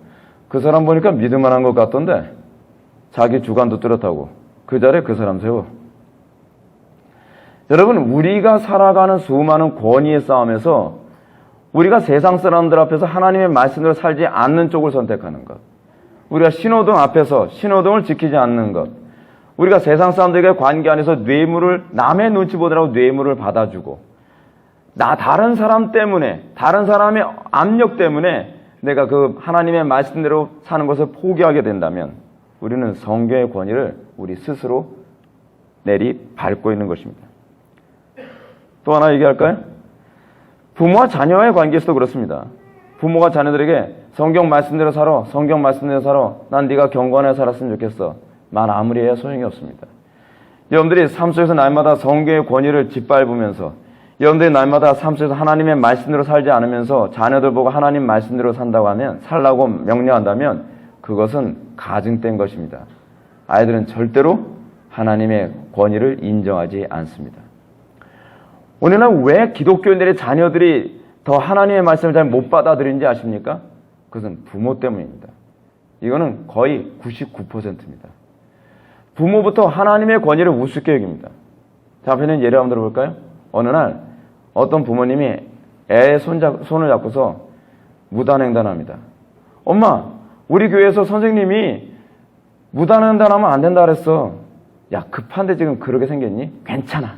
그 사람 보니까 믿을만한 것 같던데 자기 주관도 뚜렷하고 그 자리에 그 사람 세워. 여러분, 우리가 살아가는 수많은 권위의 싸움에서 우리가 세상 사람들 앞에서 하나님의 말씀대로 살지 않는 쪽을 선택하는 것, 우리가 신호등 앞에서 신호등을 지키지 않는 것, 우리가 세상 사람들과의 관계 안에서 남의 눈치 보느라고 뇌물을 받아주고, 다른 사람 때문에, 다른 사람의 압력 때문에 내가 그 하나님의 말씀대로 사는 것을 포기하게 된다면 우리는 성경의 권위를 우리 스스로 밟고 있는 것입니다. 또 하나 얘기할까요? 부모와 자녀와의 관계에서도 그렇습니다. 부모가 자녀들에게 성경 말씀대로 살아, 성경 말씀대로 살아, 난 네가 경건하게 살았으면 좋겠어, 말 아무리 해야 소용이 없습니다. 여러분들이 삶 속에서 날마다 성경의 권위를 짓밟으면서, 여러분들이 날마다 삶 속에서 하나님의 말씀대로 살지 않으면서 자녀들 보고 하나님 말씀대로 살라고 명령한다면 그것은 가증된 것입니다. 아이들은 절대로 하나님의 권위를 인정하지 않습니다. 오늘날 왜 기독교인들의 자녀들이 더 하나님의 말씀을 잘 못 받아들이는지 아십니까? 그것은 부모 때문입니다. 이거는 거의 99%입니다. 부모부터 하나님의 권위를 우습게 여깁니다. 자, 앞에 있는 예를 한번 들어볼까요? 어느 날 어떤 부모님이 애의 손을 잡고서 무단횡단합니다. 엄마, 우리 교회에서 선생님이 무단횡단하면 안 된다 그랬어. 야, 급한데 지금 그렇게 생겼니? 괜찮아.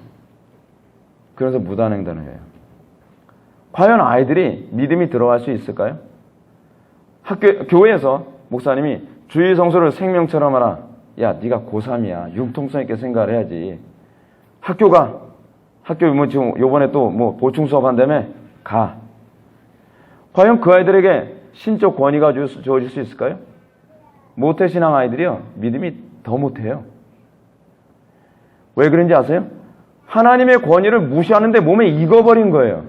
그래서 무단횡단을 해요. 과연 아이들이 믿음이 들어갈 수 있을까요? 교회에서 목사님이 주일 성수를 생명처럼 하라. 야, 네가 고3이야. 융통성 있게 생각을 해야지. 학교 지금 요번에 또 보충 수업 한다며? 가. 과연 그 아이들에게 신적 권위가 주어질 수 있을까요? 모태신앙 아이들이요, 믿음이 더 못해요. 왜 그런지 아세요? 하나님의 권위를 무시하는데 몸에 익어버린 거예요.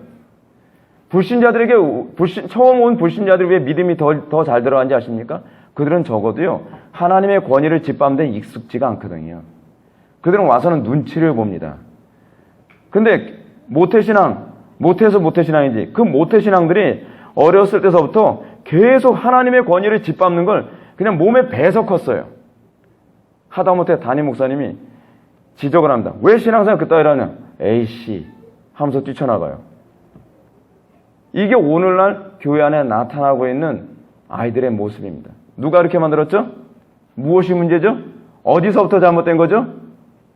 처음 온 불신자들 왜 믿음이 더 잘 들어간지 아십니까? 그들은 적어도요, 하나님의 권위를 짓밟는 데 익숙지가 않거든요. 그들은 와서는 눈치를 봅니다. 근데 모태에서 모태신앙인지, 그 모태신앙들이 어렸을 때서부터 계속 하나님의 권위를 짓밟는 걸 그냥 몸에 배서 컸어요. 하다못해 담임 목사님이 지적을 합니다. 왜 신앙생활 그따위로 하냐? 에이씨 하면서 뛰쳐나가요. 이게 오늘날 교회 안에 나타나고 있는 아이들의 모습입니다. 누가 이렇게 만들었죠? 무엇이 문제죠? 어디서부터 잘못된 거죠?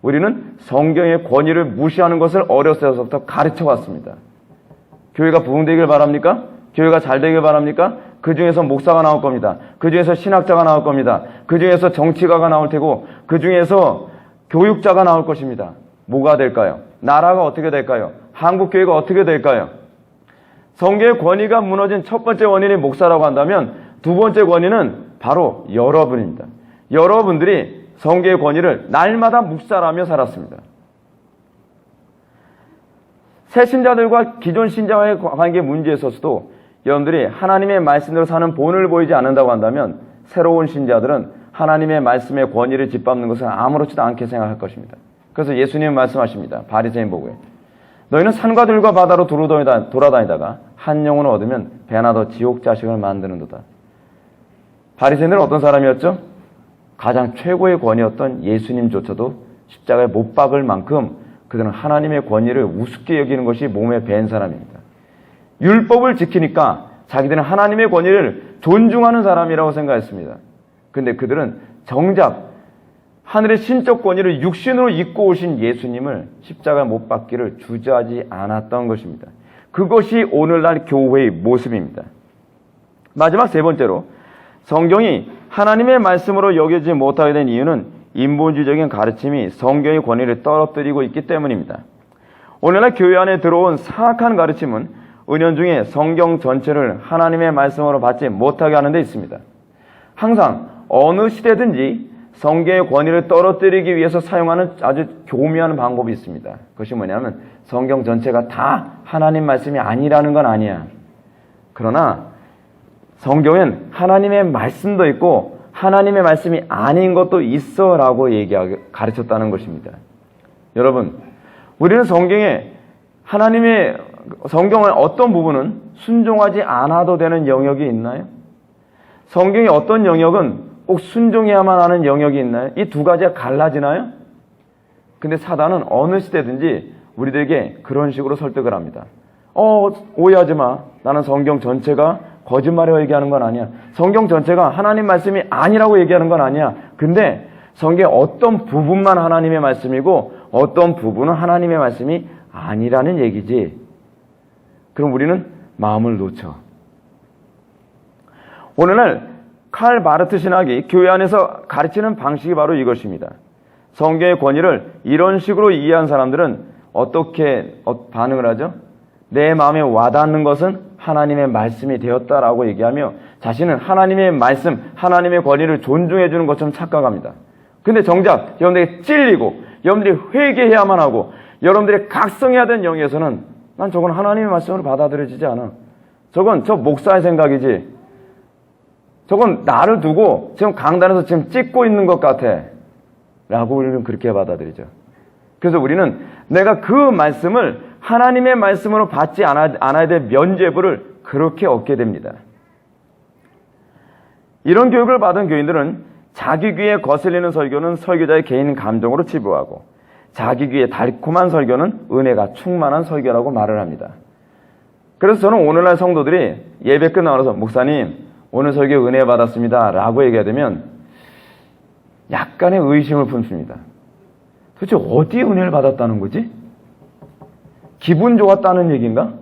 우리는 성경의 권위를 무시하는 것을 어렸을 때부터 가르쳐 왔습니다. 교회가 부흥되길 바랍니까? 교회가 잘 되길 바랍니까? 그 중에서 목사가 나올 겁니다. 그 중에서 신학자가 나올 겁니다. 그 중에서 정치가가 나올 테고, 그 중에서 교육자가 나올 것입니다. 뭐가 될까요? 나라가 어떻게 될까요? 한국교회가 어떻게 될까요? 성경의 권위가 무너진 첫 번째 원인이 목사라고 한다면, 두 번째 권위는 바로 여러분입니다. 여러분들이 성경의 권위를 날마다 묵살하며 살았습니다. 새 신자들과 기존 신자와의 관계 문제에 있어서도 여러분들이 하나님의 말씀대로 사는 본을 보이지 않는다고 한다면 새로운 신자들은 하나님의 말씀의 권위를 짓밟는 것을 아무렇지도 않게 생각할 것입니다. 그래서 예수님은 말씀하십니다. 바리새인 보고에 너희는 산과 들과 바다로 돌아다니다가 한 영혼을 얻으면 배나 더 지옥 자식을 만드는도다. 바리새인들은 어떤 사람이었죠? 가장 최고의 권위였던 예수님조차도 십자가에 못 박을 만큼 그들은 하나님의 권위를 우습게 여기는 것이 몸에 밴 사람입니다. 율법을 지키니까 자기들은 하나님의 권위를 존중하는 사람이라고 생각했습니다. 근데 그들은 정작 하늘의 신적 권위를 육신으로 입고 오신 예수님을 십자가에 못 박기를 주저하지 않았던 것입니다. 그것이 오늘날 교회의 모습입니다. 마지막 세 번째로 성경이 하나님의 말씀으로 여겨지지 못하게 된 이유는 인본주의적인 가르침이 성경의 권위를 떨어뜨리고 있기 때문입니다. 오늘날 교회 안에 들어온 사악한 가르침은 은연중에 성경 전체를 하나님의 말씀으로 받지 못하게 하는 데 있습니다. 항상 어느 시대든지 성경의 권위를 떨어뜨리기 위해서 사용하는 아주 교묘한 방법이 있습니다. 그것이 뭐냐면 성경 전체가 다 하나님 말씀이 아니라는 건 아니야. 그러나 성경엔 하나님의 말씀도 있고 하나님의 말씀이 아닌 것도 있어라고 가르쳤다는 것입니다. 여러분, 우리는 성경의 어떤 부분은 순종하지 않아도 되는 영역이 있나요? 성경의 어떤 영역은 꼭 순종해야만 하는 영역이 있나요? 이 두 가지가 갈라지나요? 근데 사단은 어느 시대든지 우리들에게 그런 식으로 설득을 합니다. 오해하지 마. 나는 성경 전체가 거짓말을 얘기하는 건 아니야. 성경 전체가 하나님 말씀이 아니라고 얘기하는 건 아니야. 근데 성경의 어떤 부분만 하나님의 말씀이고 어떤 부분은 하나님의 말씀이 아니라는 얘기지. 그럼 우리는 마음을 놓쳐. 오늘날 칼 마르트 신학이 교회 안에서 가르치는 방식이 바로 이것입니다. 성경의 권위를 이런 식으로 이해한 사람들은 어떻게 반응을 하죠? 내 마음에 와닿는 것은 하나님의 말씀이 되었다라고 얘기하며 자신은 하나님의 말씀, 하나님의 권위를 존중해 주는 것처럼 착각합니다. 근데 정작 여러분들이 찔리고 여러분들이 회개해야만 하고 여러분들이 각성해야 되는 영역에서는 난 저건 하나님의 말씀으로 받아들여지지 않아. 저건 저 목사의 생각이지. 저건 나를 두고 지금 강단에서 지금 찍고 있는 것 같아. 라고 우리는 그렇게 받아들이죠. 그래서 우리는 내가 그 말씀을 하나님의 말씀으로 받지 않아야 될 면죄부를 그렇게 얻게 됩니다. 이런 교육을 받은 교인들은 자기 귀에 거슬리는 설교는 설교자의 개인 감정으로 치부하고 자기 귀에 달콤한 설교는 은혜가 충만한 설교라고 말을 합니다. 그래서 저는 오늘날 성도들이 예배 끝나고 나서 목사님 오늘 설교 은혜 받았습니다 라고 얘기하게 되면 약간의 의심을 품습니다. 도대체 어디에 은혜를 받았다는 거지? 기분 좋았다는 얘기인가?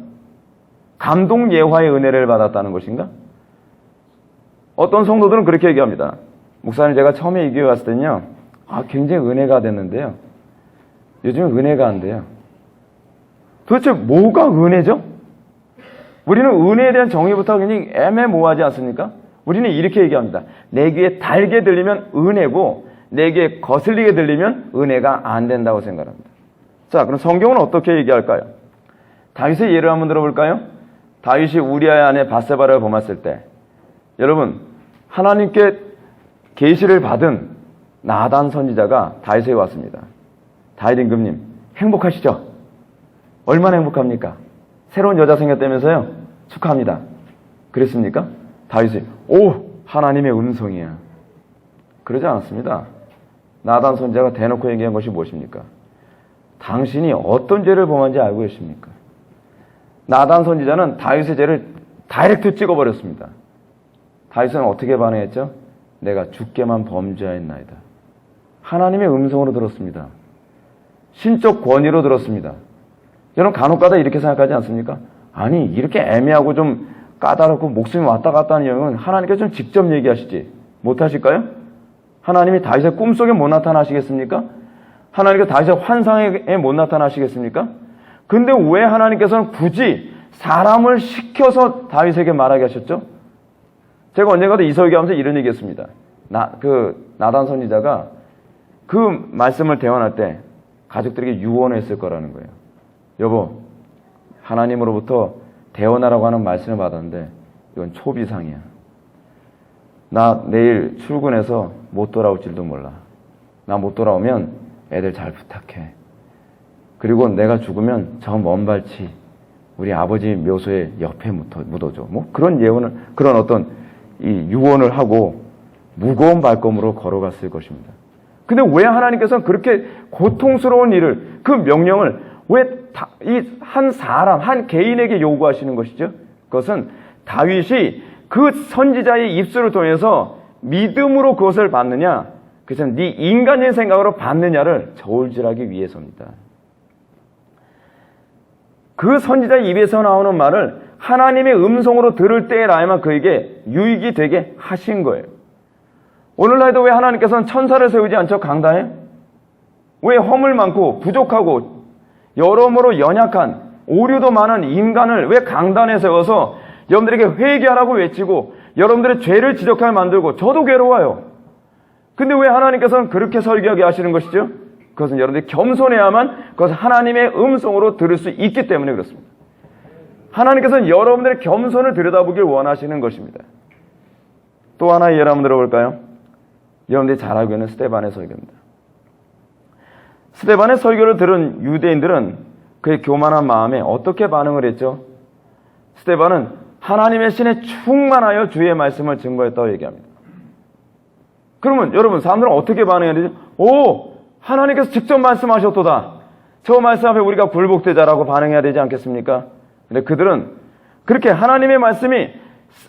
감동 예화의 은혜를 받았다는 것인가? 어떤 성도들은 그렇게 얘기합니다. 목사님, 제가 처음에 이 교회 왔을 때는요, 굉장히 은혜가 됐는데요, 요즘은 은혜가 안 돼요. 도대체 뭐가 은혜죠? 우리는 은혜에 대한 정의부터 굉장히 애매모호하지 않습니까? 우리는 이렇게 얘기합니다. 내 귀에 달게 들리면 은혜고 내 귀에 거슬리게 들리면 은혜가 안 된다고 생각합니다. 자, 그럼 성경은 어떻게 얘기할까요? 다윗의 예를 한번 들어볼까요? 다윗이 우리아의 아내 밧세바를 범했을 때, 여러분, 하나님께 계시를 받은 나단 선지자가 다윗에게 왔습니다. 다윗 임금님, 행복하시죠? 얼마나 행복합니까? 새로운 여자 생겼다면서요? 축하합니다. 그랬습니까? 다윗이, 오, 하나님의 음성이야. 그러지 않았습니다. 나단 선지자가 대놓고 얘기한 것이 무엇입니까? 당신이 어떤 죄를 범한지 알고 계십니까? 나단 선지자는 다윗의 죄를 다이렉트 찍어버렸습니다. 다윗은 어떻게 반응했죠? 내가 주께만 범죄하였나이다. 하나님의 음성으로 들었습니다. 신적 권위로 들었습니다. 여러분, 간혹가다 이렇게 생각하지 않습니까? 아니, 이렇게 애매하고 좀 까다롭고 목숨이 왔다 갔다 하는 영은 하나님께서 좀 직접 얘기하시지 못하실까요? 하나님이 다윗의 꿈속에 못 나타나시겠습니까? 하나님께서 다윗의 환상에 못 나타나시겠습니까? 근데 왜 하나님께서는 굳이 사람을 시켜서 다윗에게 말하게 하셨죠? 제가 언젠가도 이 설교하면서 이런 얘기했습니다. 나단 선지자가 그 말씀을 대원할 때 가족들에게 유언했을 거라는 거예요. 여보, 하나님으로부터 대원하라고 하는 말씀을 받았는데 이건 초비상이야. 나 내일 출근해서 못 돌아올지도 몰라. 나 못 돌아오면 애들 잘 부탁해. 그리고 내가 죽으면 저 먼 발치 우리 아버지 묘소에 옆에 묻어줘. 뭐 그런 예언을, 그런 어떤 이 유언을 하고 무거운 발걸음으로 걸어갔을 것입니다. 근데 왜 하나님께서는 그렇게 고통스러운 일을, 그 명령을 왜 이 한 사람, 한 개인에게 요구하시는 것이죠? 그것은 다윗이 그 선지자의 입술을 통해서 믿음으로 그것을 받느냐, 그것은 네 인간적인 생각으로 받느냐를 저울질하기 위해서입니다. 그 선지자의 입에서 나오는 말을 하나님의 음성으로 들을 때라야만 그에게 유익이 되게 하신 거예요. 오늘날에도 왜 하나님께서는 천사를 세우지 않죠? 강단에? 왜 허물 많고 부족하고 여러모로 연약한, 오류도 많은 인간을 왜 강단에 세워서 여러분들에게 회개하라고 외치고 여러분들의 죄를 지적하게 만들고, 저도 괴로워요. 근데 왜 하나님께서는 그렇게 설교하게 하시는 것이죠? 그것은 여러분들이 겸손해야만 그것은 하나님의 음성으로 들을 수 있기 때문에 그렇습니다. 하나님께서는 여러분들의 겸손을 들여다보길 원하시는 것입니다. 또 하나의 예를 한번 들어볼까요? 여러분들이 잘 알고 있는 스데반의 설교입니다. 스데반의 설교를 들은 유대인들은 그의 교만한 마음에 어떻게 반응을 했죠? 스데반은 하나님의 신에 충만하여 주의 말씀을 증거했다고 얘기합니다. 그러면 여러분, 사람들은 어떻게 반응해야 되죠? 오! 하나님께서 직접 말씀하셨도다. 저 말씀 앞에 우리가 굴복되자라고 반응해야 되지 않겠습니까? 근데 그들은 그렇게 하나님의 말씀이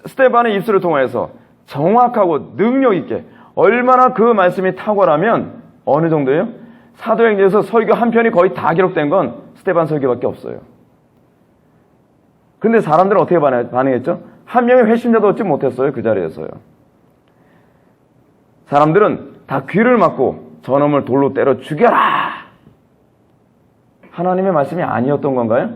스데반의 입술을 통해서 정확하고 능력 있게, 얼마나 그 말씀이 탁월하면 어느 정도예요? 사도행전에서 설교 한 편이 거의 다 기록된 건 스데반 설교밖에 없어요. 근데 사람들은 어떻게 반응했죠? 한 명의 회심자도 얻지 못했어요. 그 자리에서요. 사람들은 다 귀를 막고 저놈을 돌로 때려 죽여라! 하나님의 말씀이 아니었던 건가요?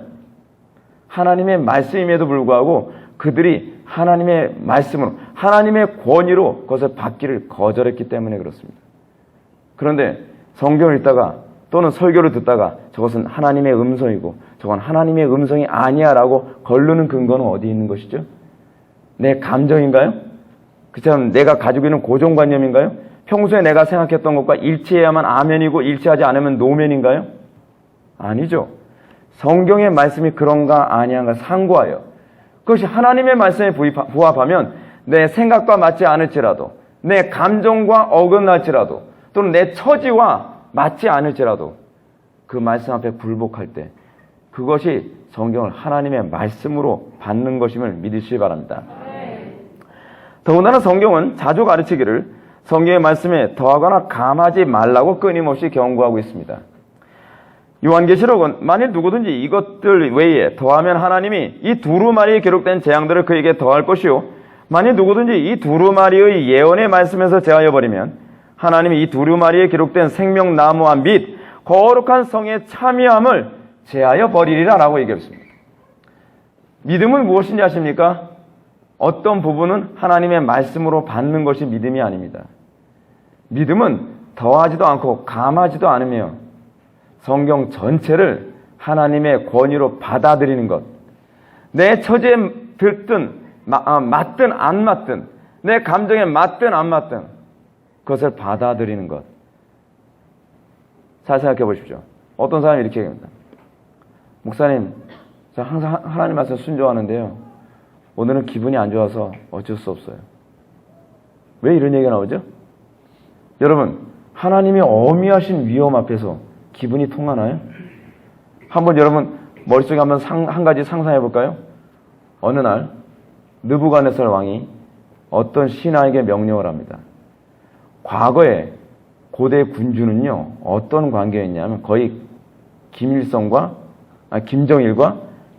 하나님의 말씀임에도 불구하고 그들이 하나님의 말씀으로, 하나님의 권위로 그것을 받기를 거절했기 때문에 그렇습니다. 그런데 성경을 읽다가 또는 설교를 듣다가 저것은 하나님의 음성이고 저건 하나님의 음성이 아니야 라고 거르는 근거는 어디 있는 것이죠? 내 감정인가요? 그처럼 내가 가지고 있는 고정관념인가요? 평소에 내가 생각했던 것과 일치해야만 아멘이고 일치하지 않으면 노멘인가요? 아니죠. 성경의 말씀이 그런가 아니한가 상고하여 그것이 하나님의 말씀에 부합하면 내 생각과 맞지 않을지라도, 내 감정과 어긋날지라도, 또는 내 처지와 맞지 않을지라도 그 말씀 앞에 굴복할 때 그것이 성경을 하나님의 말씀으로 받는 것임을 믿으시기 바랍니다. 더군다나 성경은 자주 가르치기를 성경의 말씀에 더하거나 감하지 말라고 끊임없이 경고하고 있습니다. 요한계시록은 만일 누구든지 이것들 외에 더하면 하나님이 이 두루마리에 기록된 재앙들을 그에게 더할 것이요, 만일 누구든지 이 두루마리의 예언의 말씀에서 제하여 버리면 하나님이 이 두루마리에 기록된 생명나무와 및 거룩한 성의 참여함을 제하여 버리리라 라고 얘기했습니다. 믿음은 무엇인지 아십니까? 어떤 부분은 하나님의 말씀으로 받는 것이 믿음이 아닙니다. 믿음은 더하지도 않고 감하지도 않으며 성경 전체를 하나님의 권위로 받아들이는 것. 내 처지에 맞든 안 맞든, 내 감정에 맞든 안 맞든 그것을 받아들이는 것. 잘 생각해 보십시오. 어떤 사람이 이렇게 얘기합니다. 목사님, 저 항상 하나님 말씀 순종하는데요, 오늘은 기분이 안 좋아서 어쩔 수 없어요. 왜 이런 얘기가 나오죠? 여러분, 하나님이 어미하신 위험 앞에서 기분이 통하나요? 한번 여러분 머릿속에 한번 한 가지 상상해 볼까요? 어느 날 느부갓네살 왕이 어떤 신하에게 명령을 합니다. 과거에 고대 군주는요, 어떤 관계였냐면 거의 김정일과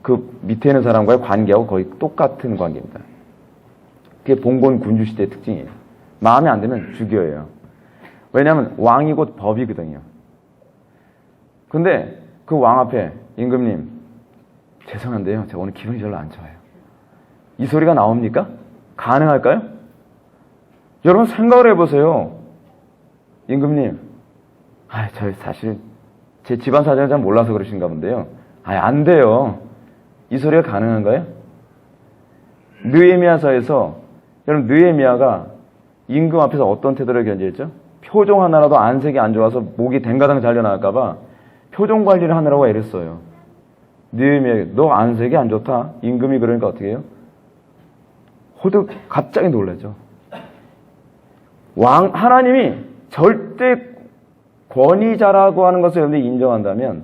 그 밑에 있는 사람과의 관계하고 거의 똑같은 관계입니다. 그게 봉건 군주 시대의 특징이에요. 마음에 안 들면 죽여요. 왜냐하면 왕이 곧 법이거든요. 근데 그 왕 앞에 임금님, 죄송한데요, 제가 오늘 기분이 별로 안 좋아요. 이 소리가 나옵니까? 가능할까요? 여러분 생각을 해보세요. 임금님, 저 사실 제 집안 사정을 잘 몰라서 그러신가 본데요. 안 돼요. 이 소리가 가능한가요? 느헤미야서에서 여러분, 느헤미야가 임금 앞에서 어떤 태도를 견지했죠? 표정 하나라도 안색이 안 좋아서 목이 댕가당 잘려나갈까봐 표정 관리를 하느라고 애를 써요. 느헤미야에게 너 안색이 안 좋다? 임금이 그러니까 어떻게 해요? 호득 갑자기 놀라죠. 하나님이 절대 권위자라고 하는 것을 여러분들이 인정한다면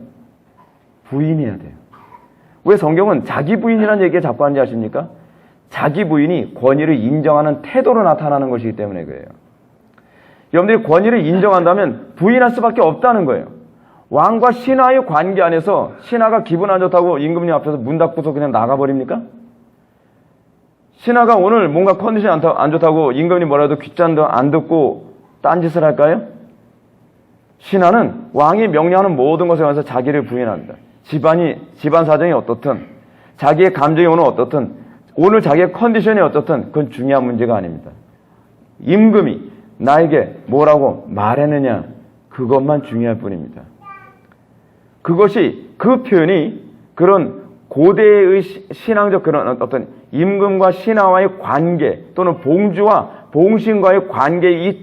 부인해야 돼요. 왜 성경은 자기 부인이라는 얘기가 자꾸 하는지 아십니까? 자기 부인이 권위를 인정하는 태도로 나타나는 것이기 때문에 그래요. 여러분들이 권위를 인정한다면 부인할 수밖에 없다는 거예요. 왕과 신하의 관계 안에서 신하가 기분 안 좋다고 임금님 앞에서 문 닫고서 그냥 나가버립니까? 신하가 오늘 뭔가 컨디션이 안 좋다고 임금님 뭐라도 귓잔도 안 듣고 딴짓을 할까요? 신하는 왕이 명령하는 모든 것에 관해서 자기를 부인합니다. 집안 사정이 어떻든, 자기의 감정이 오늘 어떻든, 오늘 자기의 컨디션이 어떻든 그건 중요한 문제가 아닙니다. 임금이 나에게 뭐라고 말했느냐, 그것만 중요할 뿐입니다. 그 표현이 그런 고대의 신앙적 그런 어떤 임금과 신하와의 관계, 또는 봉주와 봉신과의 관계,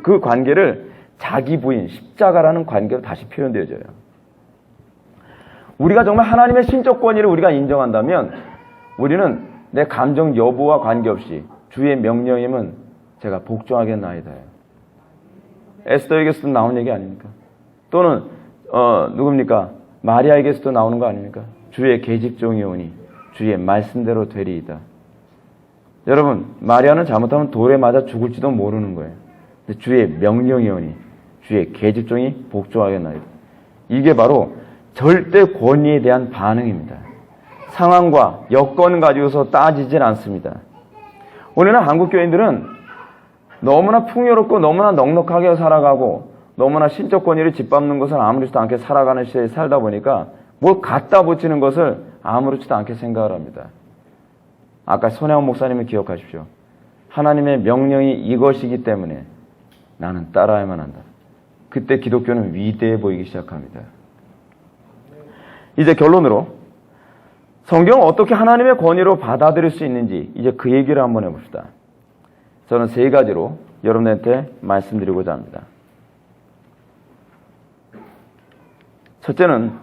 그 관계를 자기 부인, 십자가라는 관계로 다시 표현되어져요. 우리가 정말 하나님의 신적 권위를 우리가 인정한다면 우리는 내 감정 여부와 관계없이 주의 명령임은 제가 복종하겠나이다. 에스더에게서도 나온 얘기 아닙니까? 또는 누굽니까? 마리아에게서도 나오는 거 아닙니까? 주의 계집종이 오니 주의 말씀대로 되리이다. 여러분, 마리아는 잘못하면 돌에 맞아 죽을지도 모르는 거예요. 근데 주의 명령이 오니 주의 계집종이 복종하겠나이다. 이게 바로 절대 권위에 대한 반응입니다. 상황과 여건 가지고서 따지질 않습니다. 오늘날 한국 교인들은 너무나 풍요롭고 너무나 넉넉하게 살아가고 너무나 신적 권위를 짓밟는 것을 아무렇지도 않게 살아가는 시대에 살다 보니까 뭘 갖다 붙이는 것을 아무렇지도 않게 생각을 합니다. 아까 손혜원 목사님을 기억하십시오. 하나님의 명령이 이것이기 때문에 나는 따라야만 한다. 그때 기독교는 위대해 보이기 시작합니다. 이제 결론으로 성경을 어떻게 하나님의 권위로 받아들일 수 있는지 이제 그 얘기를 한번 해봅시다. 저는 3가지로 여러분한테 말씀드리고자 합니다. 첫째는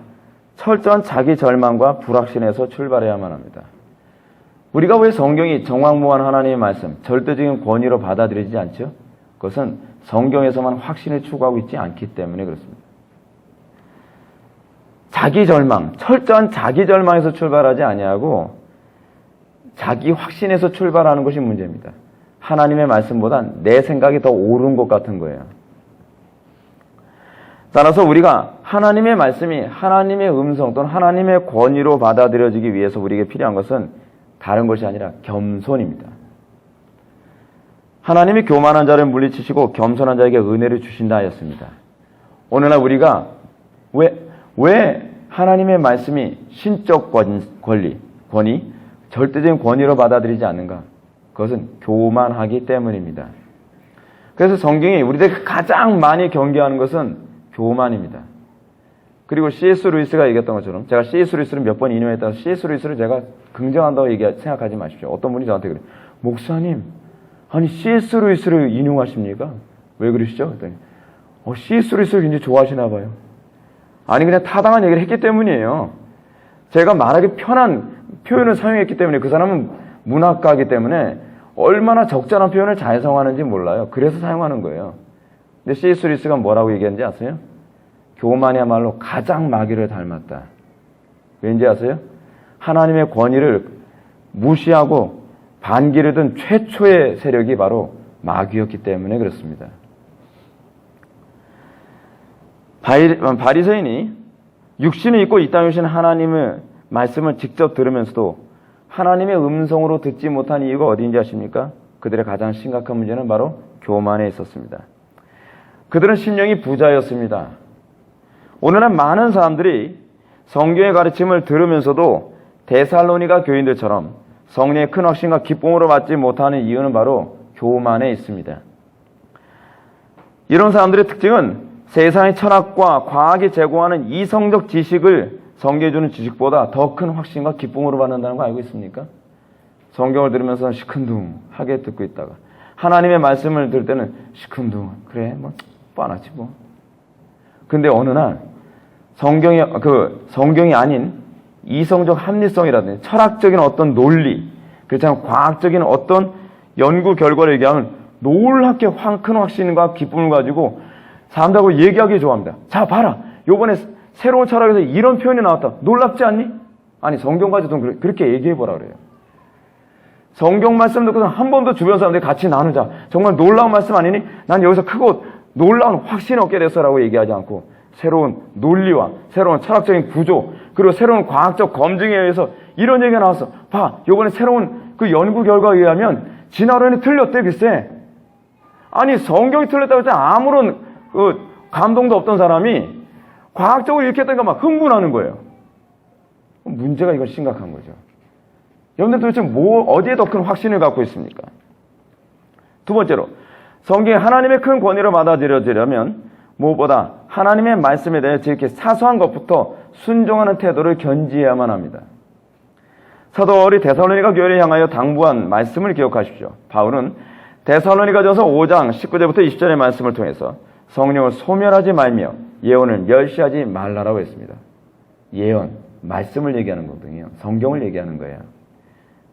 철저한 자기 절망과 불확신에서 출발해야만 합니다. 우리가 왜 성경이 정확무한 하나님의 말씀, 절대적인 권위로 받아들이지 않죠? 그것은 성경에서만 확신을 추구하고 있지 않기 때문에 그렇습니다. 자기 절망, 철저한 자기 절망에서 출발하지 아니하고 자기 확신에서 출발하는 것이 문제입니다. 하나님의 말씀보다 내 생각이 더 옳은 것 같은 거예요. 따라서 우리가 하나님의 말씀이 하나님의 음성 또는 하나님의 권위로 받아들여지기 위해서 우리에게 필요한 것은 다른 것이 아니라 겸손입니다. 하나님이 교만한 자를 물리치시고 겸손한 자에게 은혜를 주신다 하였습니다. 오늘날 우리가 왜 하나님의 말씀이 신적 권위, 절대적인 권위로 받아들이지 않는가? 그것은 교만하기 때문입니다. 그래서 성경이 우리들에게 가장 많이 경계하는 것은 교만입니다. 그리고 C.S. 루이스가 얘기했던 것처럼 제가 C.S. 루이스를 몇 번 인용했다가 C.S. 루이스를 제가 긍정한다고 생각하지 마십시오. 어떤 분이 저한테 그래요. 목사님, 아니 C.S. 루이스를 인용하십니까? 왜 그러시죠? 그랬더니 C.S. 루이스를 굉장히 좋아하시나 봐요. 아니 그냥 타당한 얘기를 했기 때문이에요. 제가 말하기 편한 표현을 사용했기 때문에 그 사람은 문학가이기 때문에 얼마나 적절한 표현을 잘 사용하는지 몰라요. 그래서 사용하는 거예요. 근데 C.S. 루이스가 뭐라고 얘기했는지 아세요? 교만이야말로 가장 마귀를 닮았다. 왠지 아세요? 하나님의 권위를 무시하고 반기를 든 최초의 세력이 바로 마귀였기 때문에 그렇습니다. 바리새인이 육신을 입고 이 땅에 오신 하나님의 말씀을 직접 들으면서도 하나님의 음성으로 듣지 못한 이유가 어디인지 아십니까? 그들의 가장 심각한 문제는 바로 교만에 있었습니다. 그들은 심령이 부자였습니다. 오늘날 많은 사람들이 성경의 가르침을 들으면서도 데살로니가 교인들처럼 성령의 큰 확신과 기쁨으로 받지 못하는 이유는 바로 교만에 있습니다. 이런 사람들의 특징은 세상의 철학과 과학이 제공하는 이성적 지식을 성경에 주는 지식보다 더 큰 확신과 기쁨으로 받는다는 거 알고 있습니까? 성경을 들으면서 시큰둥하게 듣고 있다가 하나님의 말씀을 들을 때는 시큰둥 그래 뭐 뻔하지 뭐. 근데 어느 날 성경이 아닌 이성적 합리성이라든지 철학적인 어떤 논리, 그렇잖아요. 과학적인 어떤 연구 결과를 얘기하면 놀랍게 큰 확신과 기쁨을 가지고 사람들하고 얘기하기 좋아합니다. 자, 봐라. 요번에 새로운 철학에서 이런 표현이 나왔다. 놀랍지 않니? 아니, 성경 가지고 그렇게 얘기해보라 그래요. 성경 말씀 듣고서 한 번 더 주변 사람들이 같이 나누자. 정말 놀라운 말씀 아니니? 난 여기서 크고 놀라운 확신을 얻게 됐어라고 얘기하지 않고 새로운 논리와 새로운 철학적인 구조 그리고 새로운 과학적 검증에 의해서 이런 얘기가 나왔어. 봐, 요번에 새로운 그 연구 결과에 의하면 진화론이 틀렸대 글쎄. 아니 성경이 틀렸다고 할 때 아무런 감동도 없던 사람이 과학적으로 이렇게 했다니까 막 흥분하는 거예요. 문제가 이건 심각한 거죠. 여러분들 도대체 어디에 더 큰 확신을 갖고 있습니까? 두 번째로 성경이 하나님의 큰 권위를 받아들여지려면 무엇보다 하나님의 말씀에 대해 이렇게 사소한 것부터 순종하는 태도를 견지해야만 합니다. 사도 바울이 데살로니가 교회를 향하여 당부한 말씀을 기억하십시오. 바울은 데살로니가전서 5장 19절부터 20절의 말씀을 통해서 성령을 소멸하지 말며 예언을 멸시하지 말라라고 했습니다. 예언, 말씀을 얘기하는 거거든요. 성경을 얘기하는 거예요.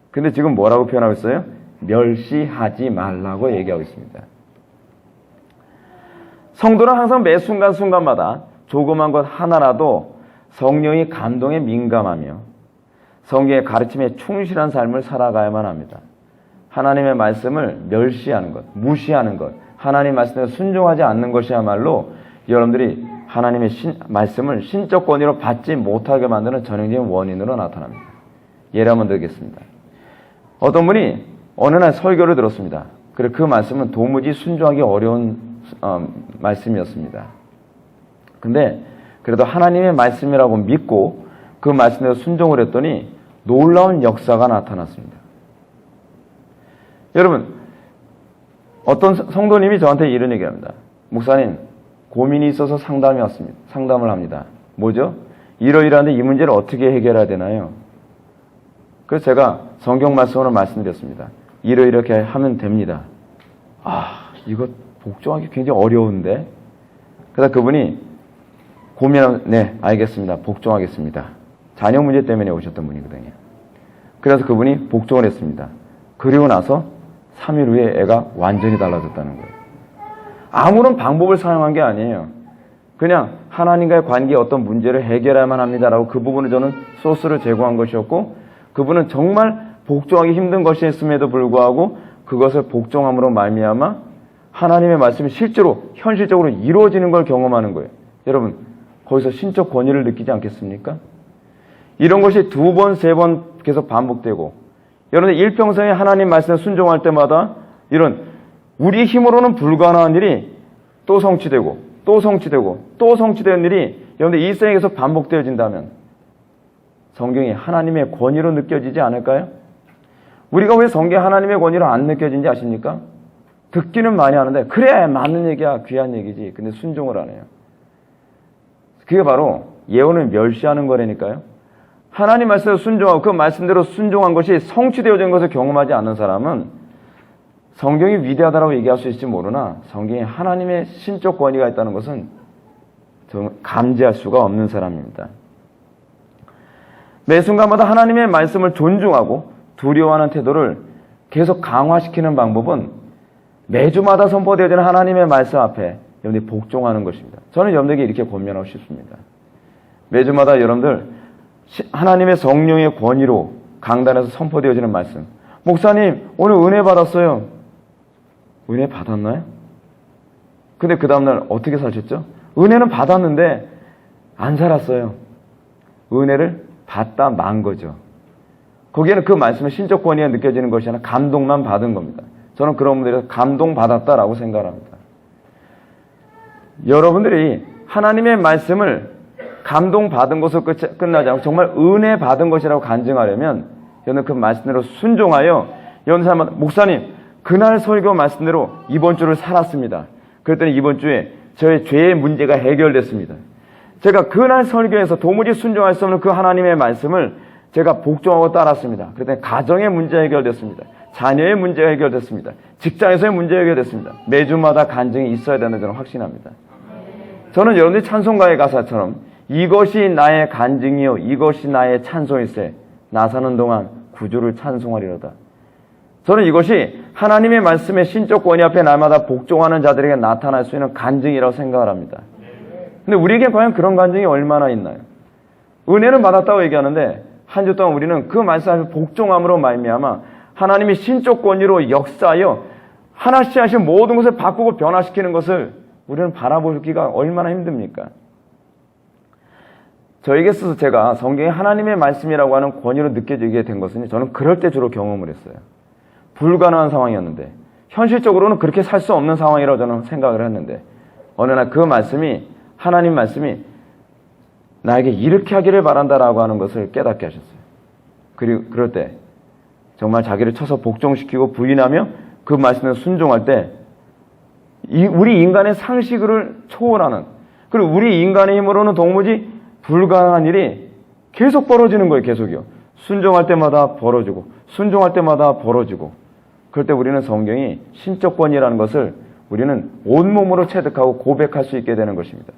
근데 지금 뭐라고 표현하고 있어요? 멸시하지 말라고 얘기하고 있습니다. 성도는 항상 매 순간순간마다 조그만 것 하나라도 성령의 감동에 민감하며 성경의 가르침에 충실한 삶을 살아가야만 합니다. 하나님의 말씀을 멸시하는 것, 무시하는 것, 하나님 말씀에 순종하지 않는 것이야말로 여러분들이 하나님의 말씀을 신적 권위로 받지 못하게 만드는 전형적인 원인으로 나타납니다. 예를 한번 들겠습니다. 어떤 분이 어느 날 설교를 들었습니다. 그리고 그 말씀은 도무지 순종하기 어려운 말씀이었습니다. 근데 그래도 하나님의 말씀이라고 믿고 그 말씀에 순종을 했더니 놀라운 역사가 나타났습니다. 여러분, 어떤 성도님이 저한테 이런 얘기합니다. 목사님, 고민이 있어서 상담을 합니다. 뭐죠? 이러이러한데 이 문제를 어떻게 해결해야 되나요? 그래서 제가 성경 말씀으로 말씀드렸습니다. 이렇게 하면 됩니다. 이거 복종하기 굉장히 어려운데. 그래서 그분이 고민하면 네, 알겠습니다. 복종하겠습니다. 자녀 문제 때문에 오셨던 분이거든요. 그래서 그분이 복종을 했습니다. 그리고 나서 3일 후에 애가 완전히 달라졌다는 거예요. 아무런 방법을 사용한 게 아니에요. 그냥 하나님과의 관계에 어떤 문제를 해결해야만 합니다라고 그 부분을 저는 소스를 제공한 것이었고 그분은 정말 복종하기 힘든 것이었음에도 불구하고 그것을 복종함으로 말미암아 하나님의 말씀이 실제로 현실적으로 이루어지는 걸 경험하는 거예요. 여러분, 거기서 신적 권위를 느끼지 않겠습니까? 이런 것이 두 번, 세 번 계속 반복되고, 여러분들 일평생에 하나님 말씀에 순종할 때마다 이런 우리 힘으로는 불가능한 일이 또 성취되고 또 성취되고 또 성취되는 일이 여러분들 일생에서 반복되어진다면 성경이 하나님의 권위로 느껴지지 않을까요? 우리가 왜 성경이 하나님의 권위로 안 느껴지는지 아십니까? 듣기는 많이 하는데 그래 맞는 얘기야 귀한 얘기지. 근데 순종을 안 해요. 그게 바로 예언을 멸시하는 거라니까요. 하나님 말씀에 순종하고 그 말씀대로 순종한 것이 성취되어진 것을 경험하지 않는 사람은 성경이 위대하다고 얘기할 수 있을지 모르나 성경에 하나님의 신적 권위가 있다는 것은 감지할 수가 없는 사람입니다. 매 순간마다 하나님의 말씀을 존중하고 두려워하는 태도를 계속 강화시키는 방법은 매주마다 선포되어지는 하나님의 말씀 앞에 여러분들이 복종하는 것입니다. 저는 여러분들에게 이렇게 권면하고 싶습니다. 매주마다 여러분들 하나님의 성령의 권위로 강단에서 선포되어지는 말씀. 목사님, 오늘 은혜 받았어요. 은혜 받았나요? 근데 그 다음날 어떻게 사셨죠? 은혜는 받았는데 안 살았어요. 은혜를 받다 만 거죠. 거기에는 그 말씀의 신적 권위가 느껴지는 것이 아니라 감동만 받은 겁니다. 저는 그런 분들에서 감동받았다라고 생각합니다. 여러분들이 하나님의 말씀을 감동받은 것으로 끝나지 않고 정말 은혜 받은 것이라고 간증하려면 여러분 그 말씀대로 순종하여 여러분 사람 목사님 그날 설교 말씀대로 이번 주를 살았습니다. 그랬더니 이번 주에 저의 죄의 문제가 해결됐습니다. 제가 그날 설교에서 도무지 순종할 수 없는 그 하나님의 말씀을 제가 복종하고 따랐습니다. 그랬더니 가정의 문제가 해결됐습니다. 자녀의 문제가 해결됐습니다. 직장에서의 문제가 해결됐습니다. 매주마다 간증이 있어야 된다는 저는 확신합니다. 저는 여러분들이 찬송가의 가사처럼 이것이 나의 간증이요 이것이 나의 찬송일세 나 사는 동안 구주를 찬송하리로다. 저는 이것이 하나님의 말씀의 신적 권위 앞에 날마다 복종하는 자들에게 나타날 수 있는 간증이라고 생각을 합니다. 근데 우리에게 과연 그런 간증이 얼마나 있나요? 은혜는 받았다고 얘기하는데 한 주 동안 우리는 그 말씀 앞에 복종함으로 말미암아 하나님이 신적 권위로 역사하여 하나씩 하나씩 모든 것을 바꾸고 변화시키는 것을 우리는 바라보기가 얼마나 힘듭니까? 저에게 있어서 제가 성경이 하나님의 말씀이라고 하는 권위로 느껴지게 된 것은 저는 그럴 때 주로 경험을 했어요. 불가능한 상황이었는데 현실적으로는 그렇게 살 수 없는 상황이라고 저는 생각을 했는데 어느 날 그 말씀이 하나님 말씀이 나에게 이렇게 하기를 바란다라고 하는 것을 깨닫게 하셨어요. 그리고 그럴 때 정말 자기를 쳐서 복종시키고 부인하며 그 말씀에 순종할 때 우리 인간의 상식을 초월하는 그리고 우리 인간의 힘으로는 도무지 불가능한 일이 계속 벌어지는 거예요. 계속이요. 순종할 때마다 벌어지고 순종할 때마다 벌어지고 그럴 때 우리는 성경이 신적 권위라는 것을 우리는 온몸으로 체득하고 고백할 수 있게 되는 것입니다.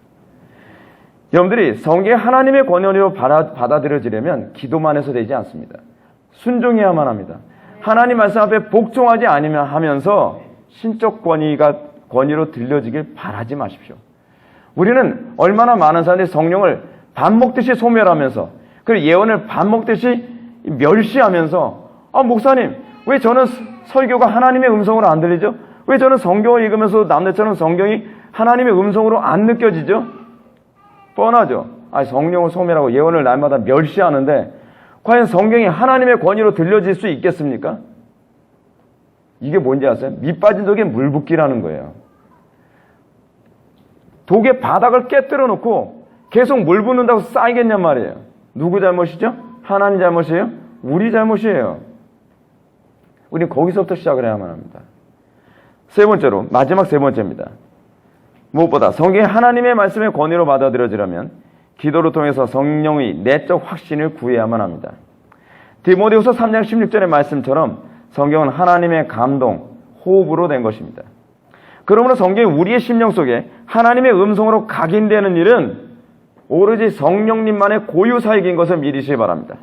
여러분들이 성경이 하나님의 권위로 받아들여지려면 기도만 해서 되지 않습니다. 순종해야만 합니다. 하나님 말씀 앞에 복종하지 않으면 하면서 신적 권위로 들려지길 바라지 마십시오. 우리는 얼마나 많은 사람들이 성령을 밥 먹듯이 소멸하면서 그리고 예언을 밥 먹듯이 멸시하면서 목사님 왜 저는 설교가 하나님의 음성으로 안 들리죠? 왜 저는 성경을 읽으면서 남들처럼 성경이 하나님의 음성으로 안 느껴지죠? 뻔하죠. 성령을 소멸하고 예언을 날마다 멸시하는데 과연 성경이 하나님의 권위로 들려질 수 있겠습니까? 이게 뭔지 아세요? 밑 빠진 독에 물 붓기라는 거예요. 독의 바닥을 깨뜨려 놓고 계속 물 붓는다고 쌓이겠냔 말이에요. 누구 잘못이죠? 하나님 잘못이에요? 우리 잘못이에요. 우린 거기서부터 시작을 해야만 합니다. 세 번째로 마지막 세 번째입니다. 무엇보다 성경이 하나님의 말씀의 권위로 받아들여지려면 기도를 통해서 성령의 내적 확신을 구해야만 합니다. 디모데후서 3장 16절의 말씀처럼 성경은 하나님의 감동, 호흡으로 된 것입니다. 그러므로 성경이 우리의 심령 속에 하나님의 음성으로 각인되는 일은 오로지 성령님만의 고유사역인 것을 믿으시기 바랍니다.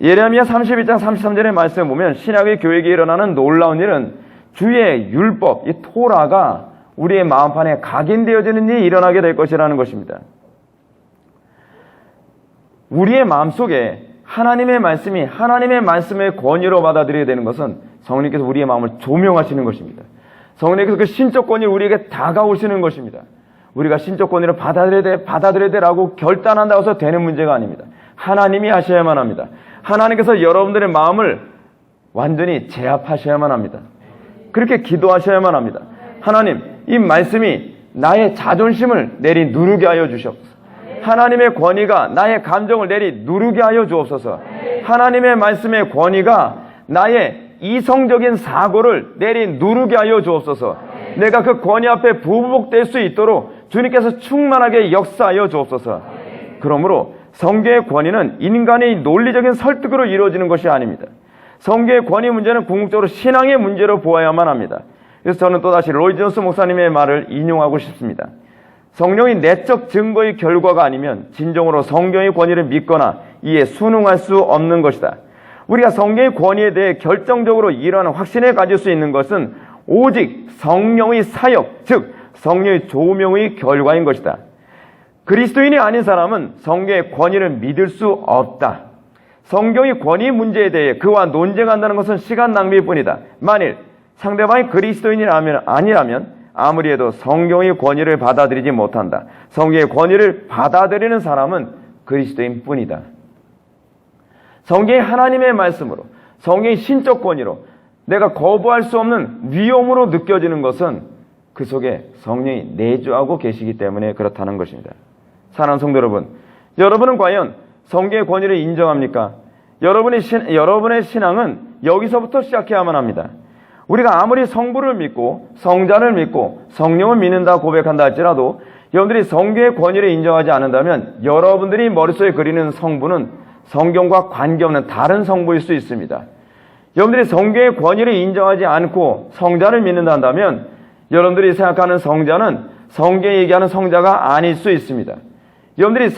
예레미야 31장 33절의 말씀을 보면 신약의 교회에 일어나는 놀라운 일은 주의 율법, 이 토라가 우리의 마음판에 각인되어지는 일이 일어나게 될 것이라는 것입니다. 우리의 마음속에 하나님의 말씀이 하나님의 말씀의 권위로 받아들여야 되는 것은 성령께서 우리의 마음을 조명하시는 것입니다. 성령께서 그 신적 권위를 우리에게 다가오시는 것입니다. 우리가 신적 권위를 받아들여야 돼라고 결단한다고 해서 되는 문제가 아닙니다. 하나님이 하셔야만 합니다. 하나님께서 여러분들의 마음을 완전히 제압하셔야만 합니다. 그렇게 기도하셔야만 합니다. 하나님, 이 말씀이 나의 자존심을 내리 누르게 하여 주시옵소서. 하나님의 권위가 나의 감정을 내리 누르게 하여 주옵소서. 하나님의 말씀의 권위가 나의 이성적인 사고를 내리 누르게 하여 주옵소서. 내가 그 권위 앞에 부복될 수 있도록 주님께서 충만하게 역사하여 주옵소서. 그러므로 성경의 권위는 인간의 논리적인 설득으로 이루어지는 것이 아닙니다. 성경의 권위 문제는 궁극적으로 신앙의 문제로 보아야만 합니다. 그래서 저는 또다시 로이 존스 목사님의 말을 인용하고 싶습니다. 성령이 내적 증거의 결과가 아니면 진정으로 성경의 권위를 믿거나 이에 순응할 수 없는 것이다. 우리가 성경의 권위에 대해 결정적으로 이러한 확신을 가질 수 있는 것은 오직 성령의 사역, 즉 성령의 조명의 결과인 것이다. 그리스도인이 아닌 사람은 성경의 권위를 믿을 수 없다. 성경의 권위 문제에 대해 그와 논쟁한다는 것은 시간 낭비일 뿐이다. 만일 상대방이 아니라면 아무리 해도 성경의 권위를 받아들이지 못한다. 성경의 권위를 받아들이는 사람은 그리스도인 뿐이다. 성경이 하나님의 말씀으로, 성경의 신적 권위로 내가 거부할 수 없는 위험으로 느껴지는 것은 그 속에 성령이 내주하고 계시기 때문에 그렇다는 것입니다. 사랑하는 성도 여러분, 여러분은 과연 성경의 권위를 인정합니까? 여러분의 신앙은 여기서부터 시작해야만 합니다. 우리가 아무리 성부를 믿고 성자를 믿고 성령을 믿는다 고백한다 할지라도 여러분들이 성경의 권위를 인정하지 않는다면 여러분들이 머릿속에 그리는 성부는 성경과 관계없는 다른 성부일 수 있습니다. 여러분들이 성경의 권위를 인정하지 않고 성자를 믿는다 한다면 여러분들이 생각하는 성자는 성경이 얘기하는 성자가 아닐 수 있습니다. 여러분들이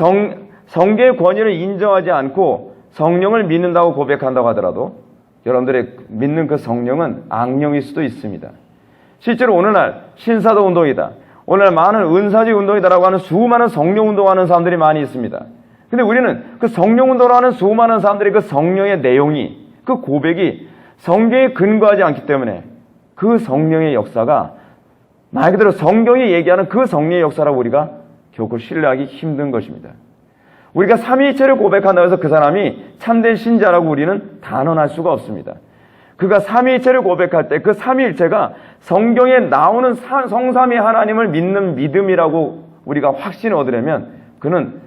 성경의 권위를 인정하지 않고 성령을 믿는다고 고백한다고 하더라도 여러분들의 믿는 그 성령은 악령일 수도 있습니다. 실제로 오늘날 신사도 운동이다, 오늘날 많은 은사지 운동이다라고 하는 수많은 성령 운동하는 사람들이 많이 있습니다. 근데 우리는 그 성령 운동을 하는 수많은 사람들의 그 성령의 내용이, 그 고백이 성경에 근거하지 않기 때문에 그 성령의 역사가 말 그대로 성경이 얘기하는 그 성령의 역사라고 우리가 결코 신뢰하기 힘든 것입니다. 우리가 삼위일체를 고백한다고 해서 그 사람이 참된 신자라고 우리는 단언할 수가 없습니다. 그가 삼위일체를 고백할 때 그 삼위일체가 성경에 나오는 성삼위 하나님을 믿는 믿음이라고 우리가 확신을 얻으려면 그는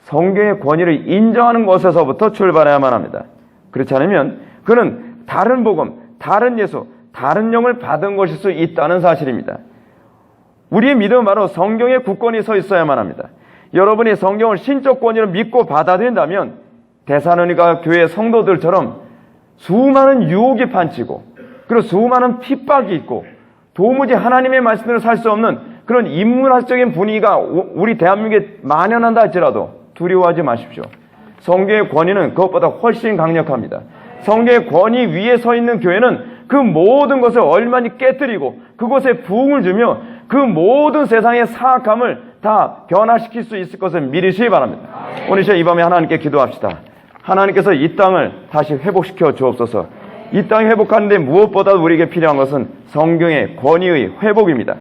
성경의 권위를 인정하는 것에서부터 출발해야만 합니다. 그렇지 않으면 그는 다른 복음, 다른 예수, 다른 영을 받은 것일 수 있다는 사실입니다. 우리의 믿음은 바로 성경의 굳건히 서 있어야만 합니다. 여러분이 성경을 신적 권위로 믿고 받아들인다면 데살로니가 교회 성도들처럼 수많은 유혹이 판치고 그리고 수많은 핍박이 있고 도무지 하나님의 말씀대로 살 수 없는 그런 인문학적인 분위기가 우리 대한민국에 만연한다 할지라도 두려워하지 마십시오. 성경의 권위는 그것보다 훨씬 강력합니다. 성경의 권위 위에 서 있는 교회는 그 모든 것을 얼마니 깨뜨리고 그곳에 부흥을 주며 그 모든 세상의 사악함을 다 변화시킬 수 있을 것을 믿으시기 바랍니다. 오늘 이 밤에 하나님께 기도합시다. 하나님께서 이 땅을 다시 회복시켜 주옵소서. 이 땅이 회복하는데 무엇보다 우리에게 필요한 것은 성경의 권위의 회복입니다.